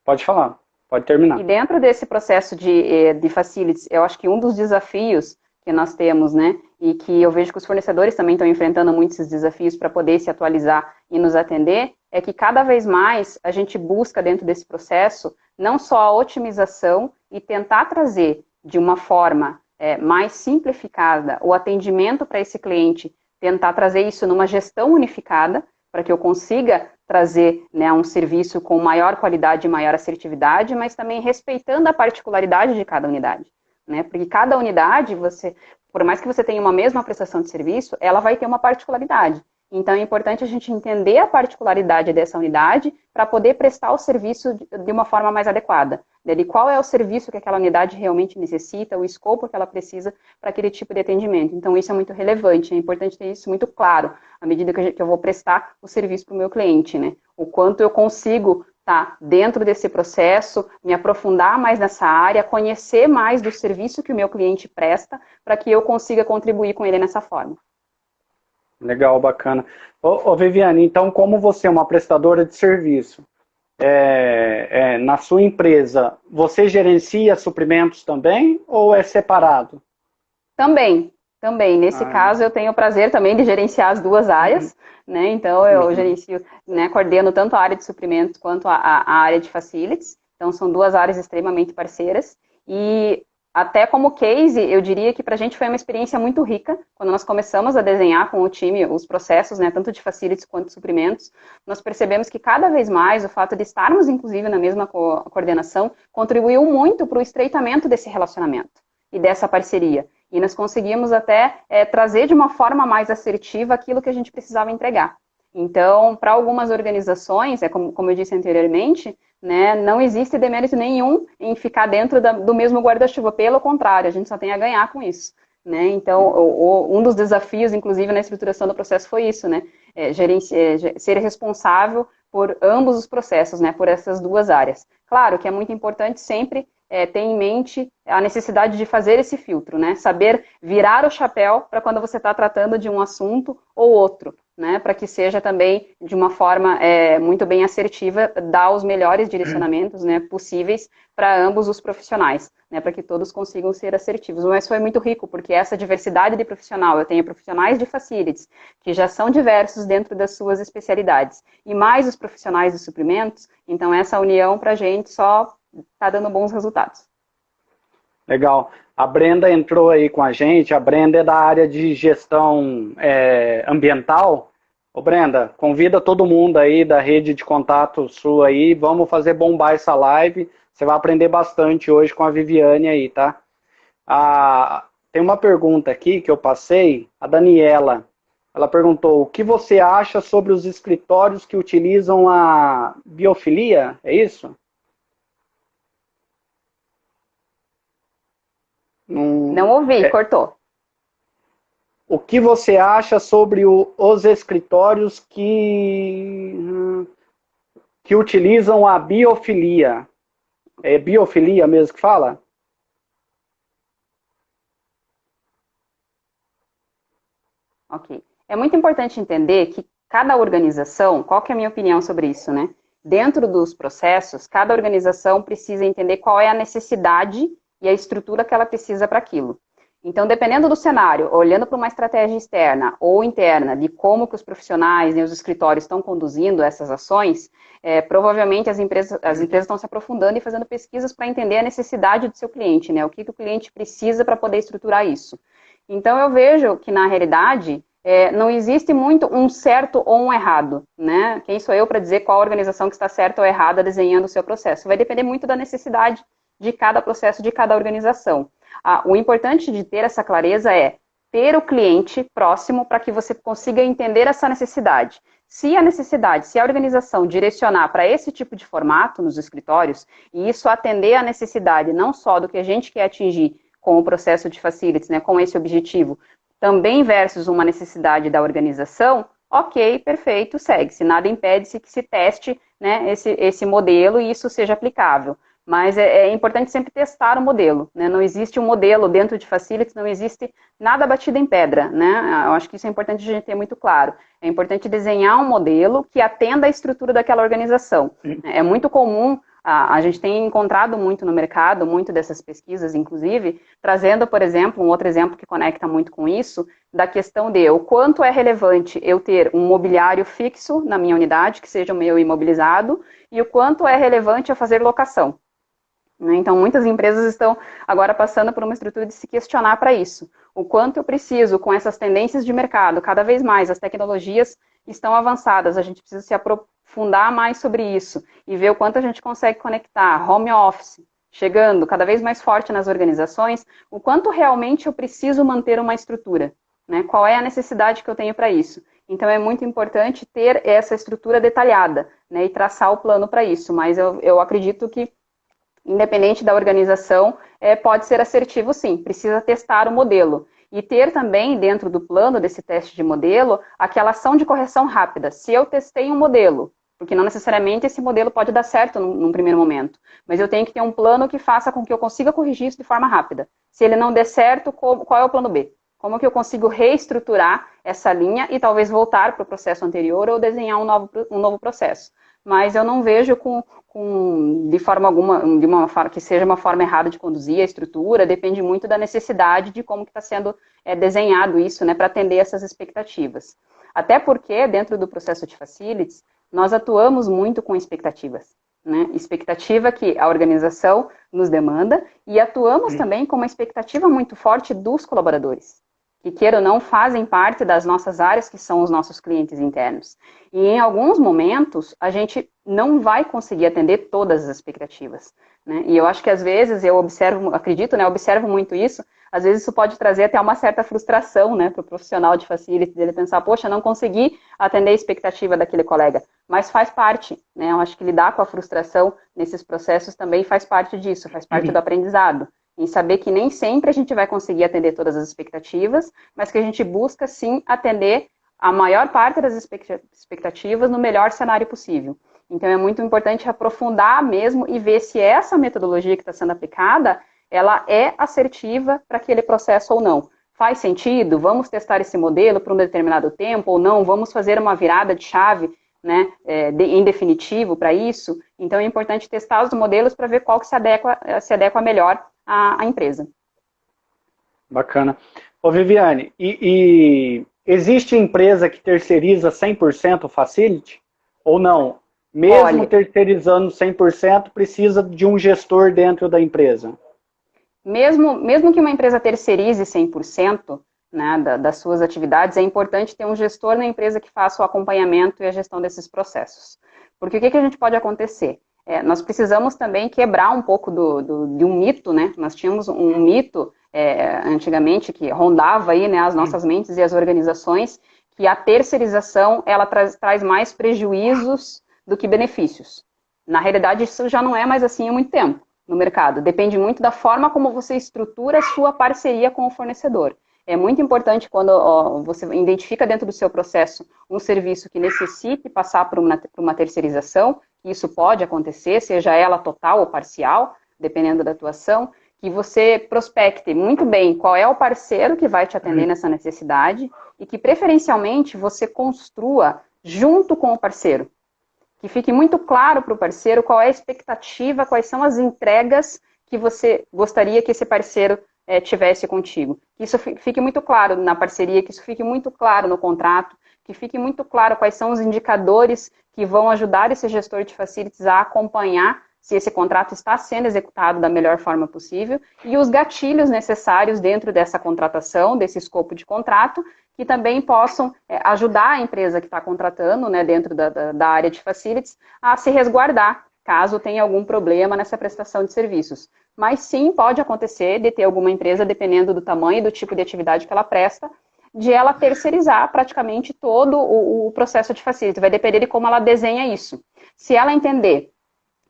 Pode falar, pode terminar. E dentro desse processo de facilities, eu acho que um dos desafios que nós temos, né, e que eu vejo que os fornecedores também estão enfrentando muitos esses desafios para poder se atualizar e nos atender, é que cada vez mais a gente busca dentro desse processo não só a otimização e tentar trazer de uma forma mais simplificada o atendimento para esse cliente, tentar trazer isso numa gestão unificada, para que eu consiga trazer, né, um serviço com maior qualidade e maior assertividade, mas também respeitando a particularidade de cada unidade, né? Porque cada unidade, por mais que você tenha uma mesma prestação de serviço, ela vai ter uma particularidade. Então, é importante a gente entender a particularidade dessa unidade para poder prestar o serviço de uma forma mais adequada. De qual é o serviço que aquela unidade realmente necessita, o escopo que ela precisa para aquele tipo de atendimento. Então, isso é muito relevante, é importante ter isso muito claro, à medida que eu vou prestar o serviço para o meu cliente, né? O quanto eu consigo estar dentro desse processo, me aprofundar mais nessa área, conhecer mais do serviço que o meu cliente presta, para que eu consiga contribuir com ele nessa forma. Legal, bacana. Viviane, então, como você é uma prestadora de serviço, na sua empresa, você gerencia suprimentos também ou é separado? Também. Nesse caso, eu tenho o prazer também de gerenciar as duas áreas, né? Então, eu gerencio, né, coordeno tanto a área de suprimentos quanto a área de facilities. Então, são duas áreas extremamente parceiras. E Até como case, eu diria que para a gente foi uma experiência muito rica, quando nós começamos a desenhar com o time os processos, né, tanto de facilities quanto de suprimentos, nós percebemos que cada vez mais o fato de estarmos, inclusive, na mesma coordenação, contribuiu muito para o estreitamento desse relacionamento e dessa parceria. E nós conseguimos até trazer de uma forma mais assertiva aquilo que a gente precisava entregar. Então, para algumas organizações, como eu disse anteriormente, né, não existe demérito nenhum em ficar dentro do mesmo guarda-chuva. Pelo contrário, a gente só tem a ganhar com isso. Né? Então, um dos desafios, inclusive, na estruturação do processo foi isso, né? Ser responsável por ambos os processos, né? Por essas duas áreas. Claro que é muito importante sempre ter em mente a necessidade de fazer esse filtro, né? Saber virar o chapéu para quando você está tratando de um assunto ou outro, né? Para que seja também, de uma forma muito bem assertiva, dar os melhores direcionamentos, né, possíveis para ambos os profissionais, né? Para que todos consigam ser assertivos. Mas foi muito rico, porque essa diversidade de profissional, eu tenho profissionais de facilities, que já são diversos dentro das suas especialidades, e mais os profissionais de suprimentos, então essa união para a gente só está dando bons resultados. Legal. A Brenda entrou aí com a gente. A Brenda é da área de gestão ambiental. Ô Brenda, convida todo mundo aí da rede de contato sua aí. Vamos fazer bombar essa live. Você vai aprender bastante hoje com a Viviane aí, tá? Tem uma pergunta aqui que eu passei. A Daniela, ela perguntou: o que você acha sobre os escritórios que utilizam a biofilia? É isso? Não ouvi, cortou. O que você acha sobre os escritórios que utilizam a biofilia? É biofilia mesmo que fala? Ok. É muito importante entender que cada organização, qual que é a minha opinião sobre isso, né? Dentro dos processos, cada organização precisa entender qual é a necessidade e a estrutura que ela precisa para aquilo. Então, dependendo do cenário, olhando para uma estratégia externa ou interna de como que os profissionais e os escritórios estão conduzindo essas ações, provavelmente as empresas estão se aprofundando e fazendo pesquisas para entender a necessidade do seu cliente, né? O que o cliente precisa para poder estruturar isso. Então, eu vejo que, na realidade, não existe muito um certo ou um errado, né? Quem sou eu para dizer qual organização que está certa ou errada desenhando o seu processo? Vai depender muito da necessidade de cada processo, de cada organização. O importante de ter essa clareza é ter o cliente próximo para que você consiga entender essa necessidade. Se a organização direcionar para esse tipo de formato nos escritórios, e isso atender à necessidade não só do que a gente quer atingir com o processo de facilities, né, com esse objetivo, também versus uma necessidade da organização, ok, perfeito, segue-se. Nada impede-se que se teste, né, esse modelo e isso seja aplicável. Mas é importante sempre testar o modelo, né? Não existe um modelo dentro de facilities, não existe nada batido em pedra, né? Eu acho que isso é importante a gente ter muito claro. É importante desenhar um modelo que atenda à estrutura daquela organização. É muito comum, a gente tem encontrado muito no mercado, muito dessas pesquisas, inclusive, trazendo, por exemplo, um outro exemplo que conecta muito com isso, da questão de o quanto é relevante eu ter um mobiliário fixo na minha unidade, que seja o meu imobilizado, e o quanto é relevante eu fazer locação. Então, muitas empresas estão agora passando por uma estrutura de se questionar para isso. O quanto eu preciso, com essas tendências de mercado, cada vez mais as tecnologias estão avançadas, a gente precisa se aprofundar mais sobre isso e ver o quanto a gente consegue conectar home office, chegando cada vez mais forte nas organizações, o quanto realmente eu preciso manter uma estrutura, né? Qual é a necessidade que eu tenho para isso. Então, é muito importante ter essa estrutura detalhada, né, e traçar o plano para isso, mas eu acredito que independente da organização, pode ser assertivo sim, precisa testar o modelo. E ter também, dentro do plano desse teste de modelo, aquela ação de correção rápida. Se eu testei um modelo, porque não necessariamente esse modelo pode dar certo num primeiro momento, mas eu tenho que ter um plano que faça com que eu consiga corrigir isso de forma rápida. Se ele não der certo, qual é o plano B? Como que eu consigo reestruturar essa linha e talvez voltar para o processo anterior ou desenhar um novo processo? Mas eu não vejo de forma alguma, de uma forma que seja uma forma errada de conduzir a estrutura, depende muito da necessidade de como que está sendo desenhado isso, né, para atender essas expectativas. Até porque, dentro do processo de facilities, nós atuamos muito com expectativas. né? Expectativa que a organização nos demanda e atuamos também com uma expectativa muito forte dos colaboradores, que queira ou não fazem parte das nossas áreas, que são os nossos clientes internos. E em alguns momentos, a gente não vai conseguir atender todas as expectativas, né? E eu acho que às vezes eu observo, acredito, né, observo muito isso, às vezes isso pode trazer até uma certa frustração, né, para o profissional de facility, dele pensar, poxa, não consegui atender a expectativa daquele colega, mas faz parte, né, eu acho que lidar com a frustração nesses processos também faz parte disso, faz parte do aprendizado, em saber que nem sempre a gente vai conseguir atender todas as expectativas, mas que a gente busca, sim, atender a maior parte das expectativas no melhor cenário possível. Então, é muito importante aprofundar mesmo e ver se essa metodologia que está sendo aplicada, ela é assertiva para aquele processo ou não. Faz sentido? Vamos testar esse modelo por um determinado tempo ou não? Vamos fazer uma virada de chave, né, em definitivo para isso? Então, é importante testar os modelos para ver qual que se adequa melhor à empresa. Bacana. Ô Viviane, existe empresa que terceiriza 100% o facility? Ou não? Mesmo Olha, terceirizando 100%, precisa de um gestor dentro da empresa? Mesmo que uma empresa terceirize 100%, né, das suas atividades, é importante ter um gestor na empresa que faça o acompanhamento e a gestão desses processos. Porque o que a gente pode acontecer? Nós precisamos também quebrar um pouco de um mito, né? Nós tínhamos um mito antigamente que rondava aí, né, as nossas mentes e as organizações, que a terceirização ela traz mais prejuízos do que benefícios. Na realidade, isso já não é mais assim há muito tempo no mercado. Depende muito da forma como você estrutura a sua parceria com o fornecedor. É muito importante quando você identifica dentro do seu processo um serviço que necessite passar por uma terceirização, isso pode acontecer, seja ela total ou parcial, dependendo da atuação, que você prospecte muito bem qual é o parceiro que vai te atender nessa necessidade e que, preferencialmente, você construa junto com o parceiro. Que fique muito claro para o parceiro qual é a expectativa, quais são as entregas que você gostaria que esse parceiro tivesse contigo. Que isso fique muito claro na parceria, que isso fique muito claro no contrato, que fique muito claro quais são os indicadores que vão ajudar esse gestor de facilities a acompanhar se esse contrato está sendo executado da melhor forma possível e os gatilhos necessários dentro dessa contratação, desse escopo de contrato, que também possam ajudar a empresa que está contratando, né, dentro da área de facilities, a se resguardar, caso tenha algum problema nessa prestação de serviços. Mas sim, pode acontecer de ter alguma empresa, dependendo do tamanho e do tipo de atividade que ela presta, de ela terceirizar praticamente todo o processo de facilities. Vai depender de como ela desenha isso. Se ela entender,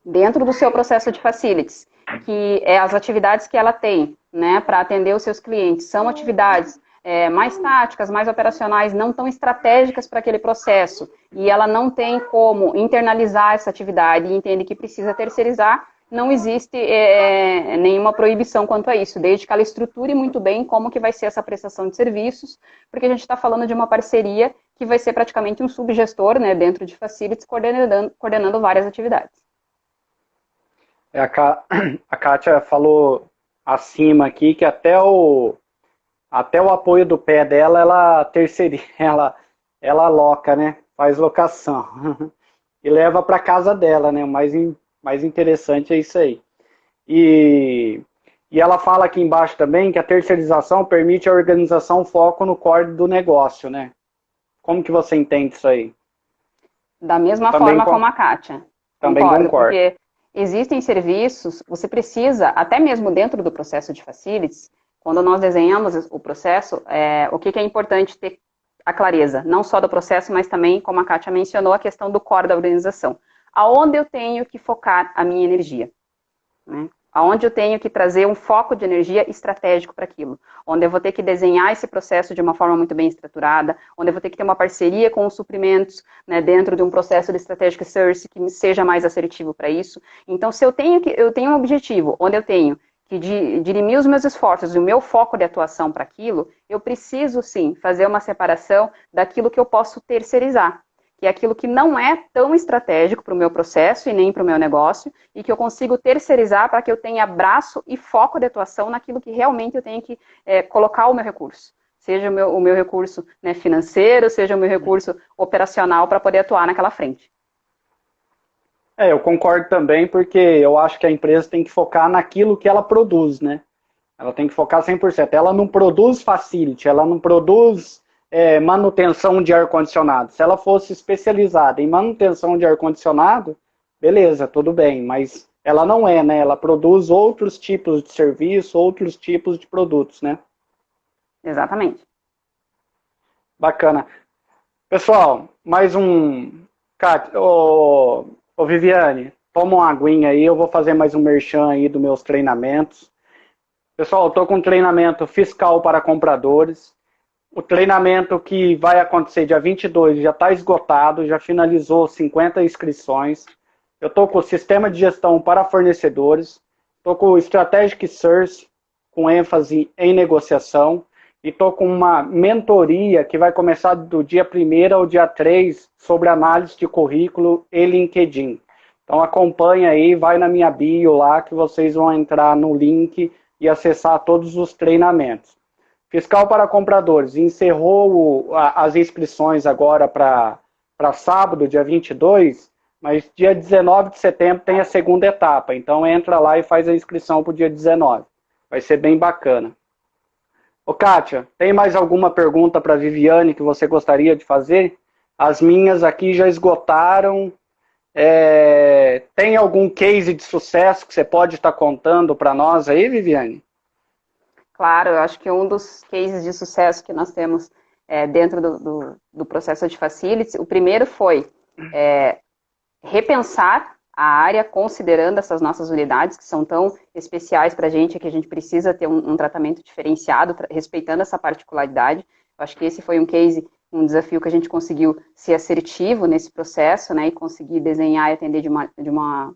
dentro do seu processo de facilities, que as atividades que ela tem, né, para atender os seus clientes são atividades mais táticas, mais operacionais, não tão estratégicas para aquele processo, e ela não tem como internalizar essa atividade e entende que precisa terceirizar, não existe nenhuma proibição quanto a isso, desde que ela estruture muito bem como que vai ser essa prestação de serviços, porque a gente está falando de uma parceria que vai ser praticamente um subgestor, né, dentro de facilities, coordenando várias atividades. A Kátia falou acima aqui que até o apoio do pé dela, ela terceiriza, ela aloca, né? Faz locação. E leva para casa dela, né? O mais interessante é isso aí. E ela fala aqui embaixo também que a terceirização permite a organização foco no core do negócio, né? Como que você entende isso aí? Da mesma forma como a Kátia. Também concordo. Porque existem serviços, você precisa, até mesmo dentro do processo de facilities, quando nós desenhamos o processo, o que é importante ter a clareza, não só do processo, mas também, como a Kátia mencionou, a questão do core da organização. Aonde eu tenho que focar a minha energia? Né? Aonde eu tenho que trazer um foco de energia estratégico para aquilo? Onde eu vou ter que desenhar esse processo de uma forma muito bem estruturada, onde eu vou ter que ter uma parceria com os suprimentos, né, dentro de um processo de strategic source que seja mais assertivo para isso. Então, se eu tenho um objetivo, onde eu tenho que dirimir os meus esforços e o meu foco de atuação para aquilo, eu preciso, sim, fazer uma separação daquilo que eu posso terceirizar, que é aquilo que não é tão estratégico para o meu processo e nem para o meu negócio, e que eu consigo terceirizar para que eu tenha braço e foco de atuação naquilo que realmente eu tenho que colocar o meu recurso. Seja o meu recurso, né, financeiro, seja o meu recurso operacional para poder atuar naquela frente. Eu concordo também, porque eu acho que a empresa tem que focar naquilo que ela produz, né? Ela tem que focar 100%. Ela não produz facility, ela não produz manutenção de ar-condicionado. Se ela fosse especializada em manutenção de ar-condicionado, beleza, tudo bem, mas ela não é, né? Ela produz outros tipos de serviço, outros tipos de produtos, né? Exatamente. Bacana. Pessoal, mais um... Ô Viviane, toma uma aguinha aí, eu vou fazer mais um merchan aí dos meus treinamentos. Pessoal, eu estou com um treinamento fiscal para compradores. O treinamento que vai acontecer dia 22 já está esgotado, já finalizou 50 inscrições. Eu estou com o sistema de gestão para fornecedores. Estou com o Strategic Search, com ênfase em negociação. E estou com uma mentoria que vai começar do dia 1º ao dia 3 sobre análise de currículo e LinkedIn. Então acompanha aí, vai na minha bio lá que vocês vão entrar no link e acessar todos os treinamentos. Fiscal para compradores, encerrou as inscrições agora para sábado, dia 22, mas dia 19 de setembro tem a segunda etapa. Então entra lá e faz a inscrição para o dia 19. Vai ser bem bacana. Ô, Kátia, tem mais alguma pergunta para a Viviane que você gostaria de fazer? As minhas aqui já esgotaram. Tem algum case de sucesso que você pode estar contando para nós aí, Viviane? Claro, eu acho que um dos cases de sucesso que nós temos dentro do processo de facilities, o primeiro foi repensar a área, considerando essas nossas unidades, que são tão especiais para a gente, que a gente precisa ter um tratamento diferenciado, respeitando essa particularidade. Eu acho que esse foi um case, um desafio que a gente conseguiu ser assertivo nesse processo, né, e conseguir desenhar e atender de uma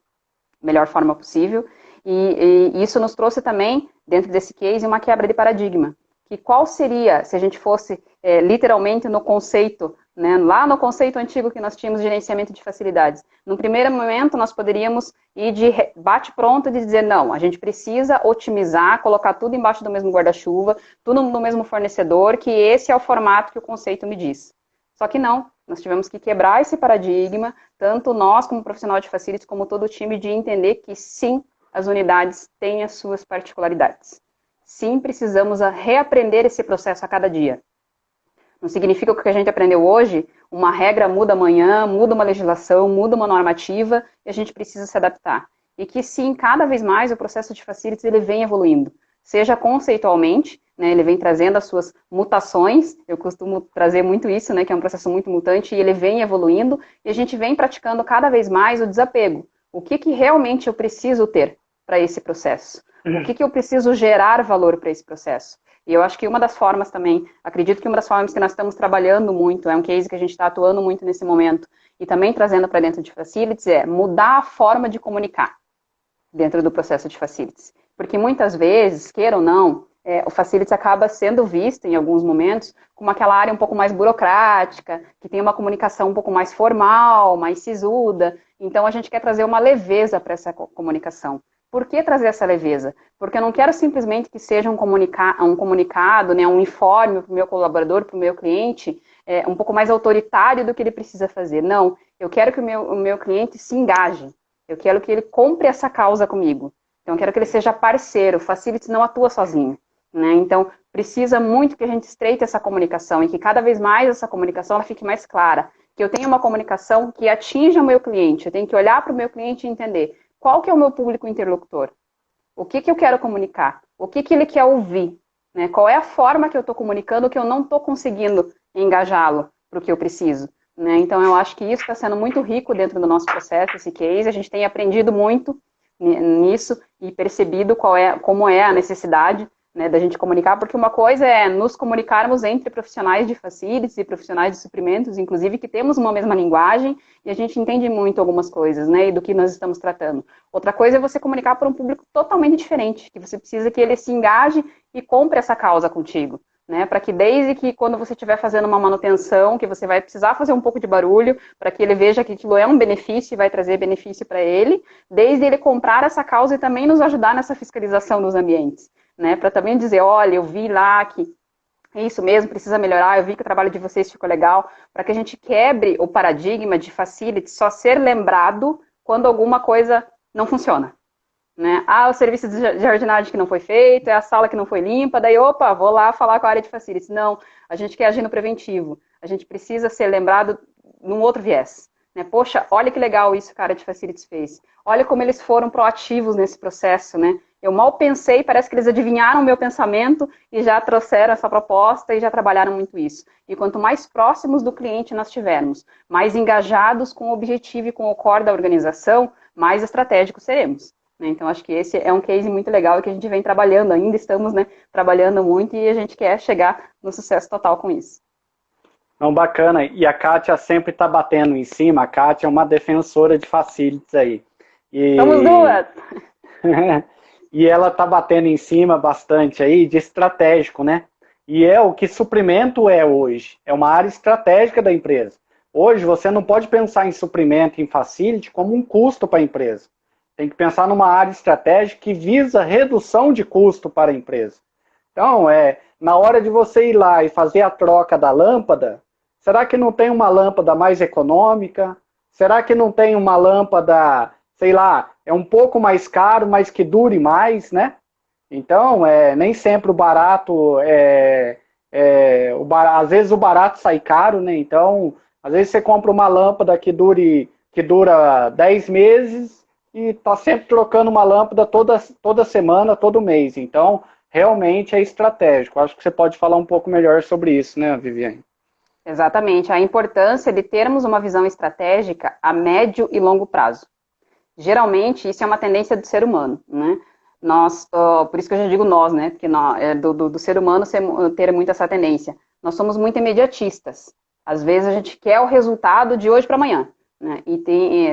melhor forma possível. E isso nos trouxe também, dentro desse case, uma quebra de paradigma. Que qual seria, se a gente fosse literalmente no conceito, né, lá no conceito antigo que nós tínhamos de gerenciamento de facilidades. No primeiro momento, nós poderíamos ir de bate-pronto de dizer, não, a gente precisa otimizar, colocar tudo embaixo do mesmo guarda-chuva, tudo no mesmo fornecedor, que esse é o formato que o conceito me diz. Só que não, nós tivemos que quebrar esse paradigma, tanto nós como profissional de facilities, como todo o time, de entender que sim, as unidades têm as suas particularidades. Sim, precisamos reaprender esse processo a cada dia. Não significa que o que a gente aprendeu hoje, uma regra muda amanhã, muda uma legislação, muda uma normativa, e a gente precisa se adaptar. E que sim, cada vez mais o processo de facilities ele vem evoluindo. Seja conceitualmente, né, ele vem trazendo as suas mutações, eu costumo trazer muito isso, né, que é um processo muito mutante, e ele vem evoluindo, e a gente vem praticando cada vez mais o desapego. O que realmente eu preciso ter para esse processo? O que eu preciso gerar valor para esse processo? E eu acho que uma das formas também, acredito que uma das formas que nós estamos trabalhando muito, é um case que a gente está atuando muito nesse momento, e também trazendo para dentro de facilities, é mudar a forma de comunicar dentro do processo de facilities. Porque muitas vezes, queira ou não, o facilities acaba sendo visto, em alguns momentos, como aquela área um pouco mais burocrática, que tem uma comunicação um pouco mais formal, mais sisuda. Então, a gente quer trazer uma leveza para essa comunicação. Por que trazer essa leveza? Porque eu não quero simplesmente que seja um comunicado, né, um informe para o meu colaborador, para o meu cliente, um pouco mais autoritário do que ele precisa fazer. Não, eu quero que o meu cliente se engaje. Eu quero que ele compre essa causa comigo. Então, eu quero que ele seja parceiro. O Facilities não atua sozinho, né? Então, precisa muito que a gente estreite essa comunicação e que cada vez mais essa comunicação ela fique mais clara. Que eu tenha uma comunicação que atinja o meu cliente. Eu tenho que olhar para o meu cliente e entender qual que é o meu público interlocutor. O que eu quero comunicar? O que ele quer ouvir? Né? Qual é a forma que eu estou comunicando que eu não estou conseguindo engajá-lo para o que eu preciso? Né? Então, eu acho que isso está sendo muito rico dentro do nosso processo, esse case. A gente tem aprendido muito nisso e percebido como é a necessidade, né, da gente comunicar, porque uma coisa é nos comunicarmos entre profissionais de facilities e profissionais de suprimentos, inclusive que temos uma mesma linguagem e a gente entende muito algumas coisas, né, e do que nós estamos tratando. Outra coisa é você comunicar para um público totalmente diferente, que você precisa que ele se engaje e compre essa causa contigo, né, para que desde que quando você estiver fazendo uma manutenção, que você vai precisar fazer um pouco de barulho, para que ele veja que aquilo é um benefício e vai trazer benefício para ele, desde ele comprar essa causa e também nos ajudar nessa fiscalização dos ambientes. Né, para também dizer, olha, eu vi lá que é isso mesmo, precisa melhorar, eu vi que o trabalho de vocês ficou legal, para que a gente quebre o paradigma de facilities só ser lembrado quando alguma coisa não funciona. Né? Ah, o serviço de jardinagem que não foi feito, é a sala que não foi limpa, daí, opa, vou lá falar com a área de facilities. Não, a gente quer agir no preventivo, a gente precisa ser lembrado num outro viés. Né? Poxa, olha que legal isso que a área de facilities fez. Olha como eles foram proativos nesse processo, né? Eu mal pensei, parece que eles adivinharam o meu pensamento e já trouxeram essa proposta e já trabalharam muito isso. E quanto mais próximos do cliente nós tivermos, mais engajados com o objetivo e com o core da organização, mais estratégicos seremos. Então, acho que esse é um case muito legal que a gente vem trabalhando, ainda estamos, né, trabalhando muito e a gente quer chegar no sucesso total com isso. Não, bacana. E a Kátia sempre está batendo em cima. A Kátia é uma defensora de facilities aí. Somos duas! E ela está batendo em cima bastante aí de estratégico, né? E é o que suprimento é hoje. É uma área estratégica da empresa. Hoje você não pode pensar em suprimento, em facility, como um custo para a empresa. Tem que pensar numa área estratégica que visa redução de custo para a empresa. Então, na hora de você ir lá e fazer a troca da lâmpada, será que não tem uma lâmpada mais econômica? Será que não tem uma lâmpada, sei lá, é um pouco mais caro, mas que dure mais, né? Então, nem sempre o barato às vezes o barato sai caro, né? Então, às vezes você compra uma lâmpada que dura 10 meses e está sempre trocando uma lâmpada toda semana, todo mês. Então, realmente é estratégico. Acho que você pode falar um pouco melhor sobre isso, né, Viviane? Exatamente. A importância de termos uma visão estratégica a médio e longo prazo. Geralmente, isso é uma tendência do ser humano, né? Por isso que eu já digo nós, né? Porque do ser humano ter muito essa tendência. Nós somos muito imediatistas. Às vezes a gente quer o resultado de hoje para amanhã. Né? E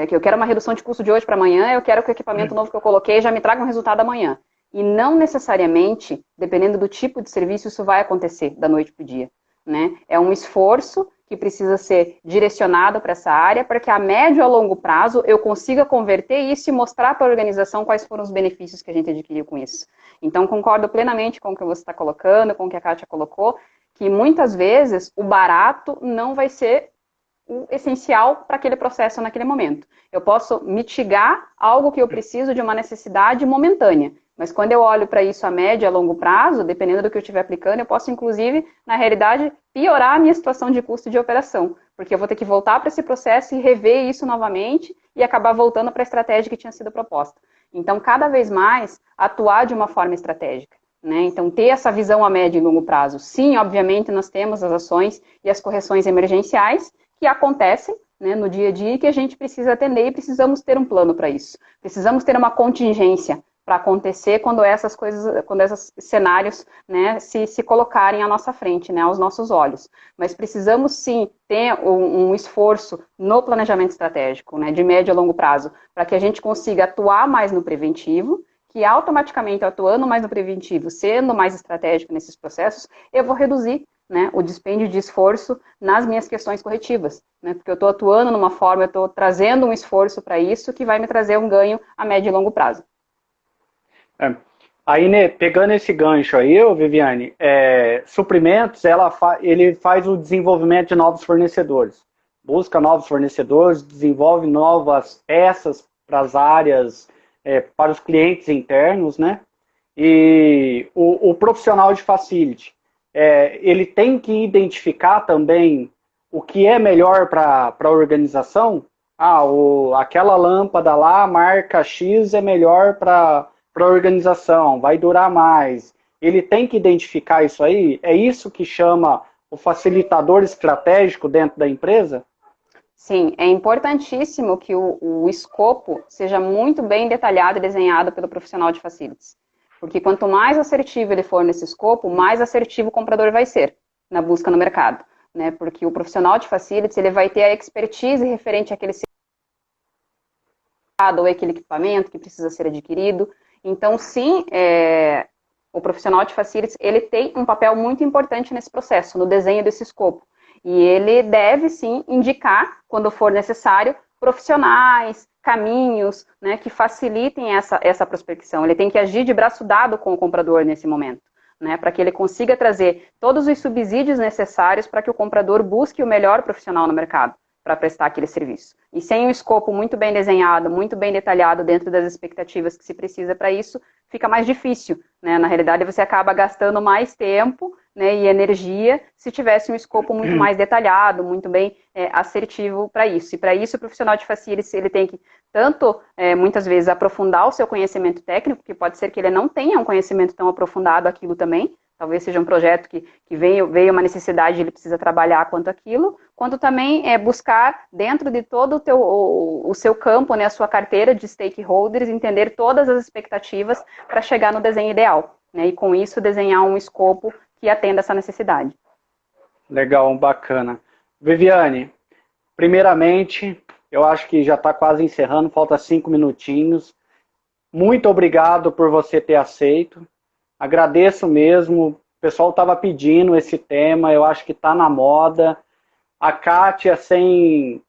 que eu quero uma redução de custo de hoje para amanhã, eu quero que o equipamento novo que eu coloquei já me traga um resultado amanhã. E não necessariamente, dependendo do tipo de serviço, isso vai acontecer da noite para o dia. Né? É um esforço que precisa ser direcionado para essa área, para que a médio e a longo prazo eu consiga converter isso e mostrar para a organização quais foram os benefícios que a gente adquiriu com isso. Então, concordo plenamente com o que você está colocando, com o que a Kátia colocou, que muitas vezes o barato não vai ser o essencial para aquele processo naquele momento. Eu posso mitigar algo que eu preciso de uma necessidade momentânea, mas quando eu olho para isso a médio e a longo prazo, dependendo do que eu estiver aplicando, eu posso, inclusive, na realidade, piorar a minha situação de custo de operação, porque eu vou ter que voltar para esse processo e rever isso novamente e acabar voltando para a estratégia que tinha sido proposta. Então, cada vez mais, atuar de uma forma estratégica. Né? Então, ter essa visão a médio e longo prazo. Sim, obviamente, nós temos as ações e as correções emergenciais que acontecem, né, no dia a dia, que a gente precisa atender e precisamos ter um plano para isso. Precisamos ter uma contingência para acontecer quando esses cenários, né, se colocarem à nossa frente, né, aos nossos olhos. Mas precisamos sim ter um esforço no planejamento estratégico, né, de médio a longo prazo, para que a gente consiga atuar mais no preventivo, que automaticamente atuando mais no preventivo, sendo mais estratégico nesses processos, eu vou reduzir, né, o dispêndio de esforço nas minhas questões corretivas, né, porque eu estou atuando numa forma, eu estou trazendo um esforço para isso que vai me trazer um ganho a médio e longo prazo. Aí, né, pegando esse gancho aí, Viviane, suprimentos, ele faz o desenvolvimento de novos fornecedores, busca novos fornecedores, desenvolve novas peças para as áreas, para os clientes internos, né? E o profissional de facility, ele tem que identificar também o que é melhor para a organização. Aquela lâmpada lá, marca X, é melhor para a organização, vai durar mais. Ele tem que identificar isso aí? É isso que chama o facilitador estratégico dentro da empresa? Sim, é importantíssimo que o escopo seja muito bem detalhado e desenhado pelo profissional de facilities. Porque quanto mais assertivo ele for nesse escopo, mais assertivo o comprador vai ser na busca no mercado. Né? Porque o profissional de facilities ele vai ter a expertise referente àquele ou aquele equipamento que precisa ser adquirido. Então, sim, o profissional de facilities ele tem um papel muito importante nesse processo, no desenho desse escopo. E ele deve, sim, indicar, quando for necessário, profissionais, caminhos, né, que facilitem essa prospecção. Ele tem que agir de braço dado com o comprador nesse momento, né, para que ele consiga trazer todos os subsídios necessários para que o comprador busque o melhor profissional no mercado. para prestar aquele serviço. E sem um escopo muito bem desenhado, muito bem detalhado dentro das expectativas que se precisa para isso, fica mais difícil, né? Na realidade, você acaba gastando mais tempo, né, e energia se tivesse um escopo muito mais detalhado, muito bem assertivo para isso. E para isso, o profissional de facilities, ele tem que tanto, muitas vezes, aprofundar o seu conhecimento técnico, que pode ser que ele não tenha um conhecimento tão aprofundado aquilo também, talvez seja um projeto que veio uma necessidade, ele precisa trabalhar quanto aquilo, quanto também buscar dentro de todo o seu campo, né, a sua carteira de stakeholders, entender todas as expectativas para chegar no desenho ideal, né, e com isso desenhar um escopo que atenda essa necessidade. Legal, bacana. Viviane, primeiramente, eu acho que já está quase encerrando, falta 5 minutinhos. Muito obrigado por você ter aceito. Agradeço mesmo, o pessoal estava pedindo esse tema, eu acho que está na moda. A Kátia, sem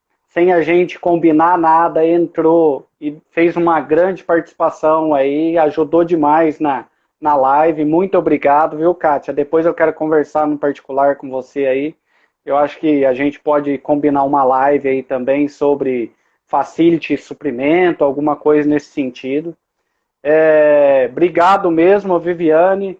a gente combinar nada, entrou e fez uma grande participação aí, ajudou demais na live. Muito obrigado, viu, Kátia? Depois eu quero conversar no particular com você aí. Eu acho que a gente pode combinar uma live aí também sobre facility suprimento, alguma coisa nesse sentido. Obrigado mesmo, Viviane.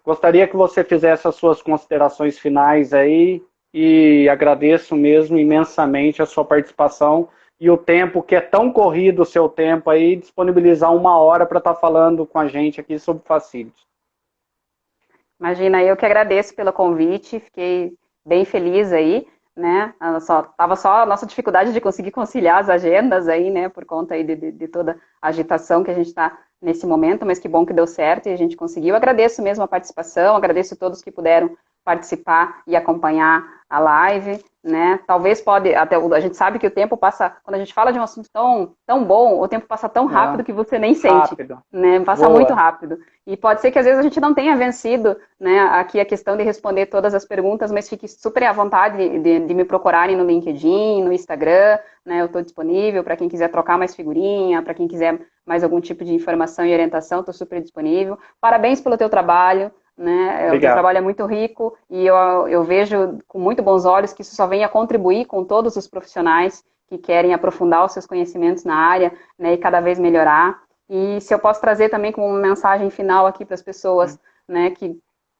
Gostaria que você fizesse as suas considerações finais aí e agradeço mesmo imensamente a sua participação e o tempo que é tão corrido, o seu tempo aí, disponibilizar 1 hora para estar falando com a gente aqui sobre facility. Imagina, eu que agradeço pelo convite, fiquei bem feliz aí, né? Tava só a nossa dificuldade de conseguir conciliar as agendas aí, né? Por conta aí de toda a agitação que a gente está nesse momento, mas que bom que deu certo e a gente conseguiu. Agradeço mesmo a participação, agradeço a todos que puderam participar e acompanhar a live, né? Talvez a gente sabe que o tempo passa, quando a gente fala de um assunto tão bom, o tempo passa tão rápido que você nem sente, rápido, né? Passa boa. muito rápido. E pode ser que às vezes a gente não tenha vencido, né, aqui a questão de responder todas as perguntas, mas fique super à vontade de me procurarem no LinkedIn, no Instagram, né? Eu estou disponível para quem quiser trocar mais figurinha, para quem quiser mais algum tipo de informação e orientação, estou super disponível. Parabéns pelo teu trabalho. Né? O teu trabalho é muito rico e eu vejo com muito bons olhos que isso só vem a contribuir com todos os profissionais que querem aprofundar os seus conhecimentos na área, né, e cada vez melhorar. E se eu posso trazer também como uma mensagem final aqui para as pessoas, né, que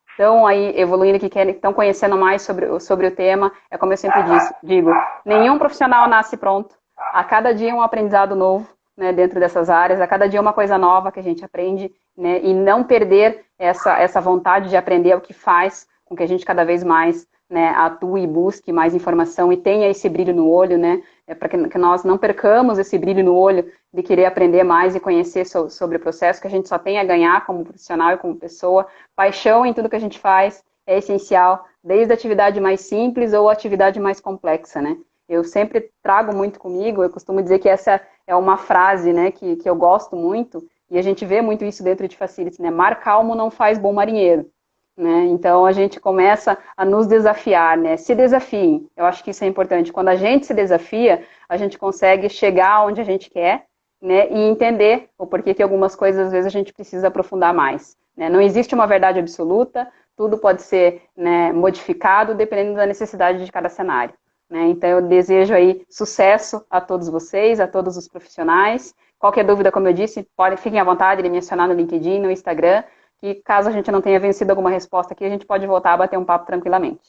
estão aí evoluindo, que estão conhecendo mais sobre o tema, é como eu sempre digo, nenhum profissional nasce pronto. A cada dia é um aprendizado novo, né, dentro dessas áreas, a cada dia é uma coisa nova que a gente aprende, né, e não perder essa vontade de aprender é o que faz com que a gente cada vez mais, né, atue e busque mais informação e tenha esse brilho no olho, né, para que nós não percamos esse brilho no olho de querer aprender mais e conhecer sobre o processo, que a gente só tem a ganhar como profissional e como pessoa. Paixão em tudo que a gente faz é essencial, desde a atividade mais simples ou a atividade mais complexa, né. Eu sempre trago muito comigo, eu costumo dizer que essa é uma frase, né, que eu gosto muito, e a gente vê muito isso dentro de facilities, né, mar calmo não faz bom marinheiro, né, então a gente começa a nos desafiar, né, se desafiem, eu acho que isso é importante, quando a gente se desafia, a gente consegue chegar onde a gente quer, né, e entender o porquê que algumas coisas às vezes a gente precisa aprofundar mais, né, não existe uma verdade absoluta, tudo pode ser, né, modificado dependendo da necessidade de cada cenário. Então eu desejo aí sucesso a todos vocês, a todos os profissionais. Qualquer dúvida, como eu disse, fiquem à vontade de mencionar no LinkedIn, no Instagram, que caso a gente não tenha vencido alguma resposta aqui, a gente pode voltar a bater um papo tranquilamente.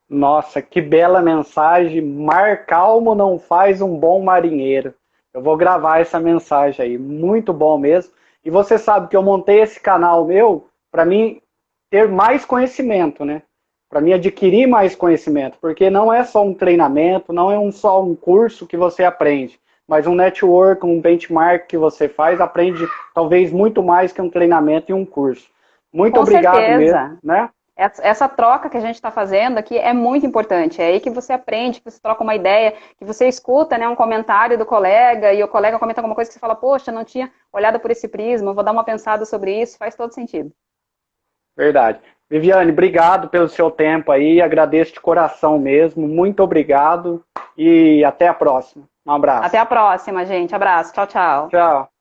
Nossa, que bela mensagem. Mar calmo não faz um bom marinheiro. Eu vou gravar essa mensagem aí, muito bom mesmo. E você sabe que eu montei esse canal meu para mim ter mais conhecimento, né? Para mim adquirir mais conhecimento, porque não é só um treinamento, não é só um curso que você aprende, mas um network, um benchmark que você faz, aprende talvez muito mais que um treinamento e um curso. Muito obrigado mesmo, né? Essa troca que a gente está fazendo aqui é muito importante, é aí que você aprende, que você troca uma ideia, que você escuta, né, um comentário do colega, e o colega comenta alguma coisa que você fala, poxa, não tinha olhado por esse prisma, vou dar uma pensada sobre isso, faz todo sentido. Verdade. Viviane, obrigado pelo seu tempo aí, agradeço de coração mesmo, muito obrigado e até a próxima. Um abraço. Até a próxima, gente. Abraço. Tchau, tchau. Tchau.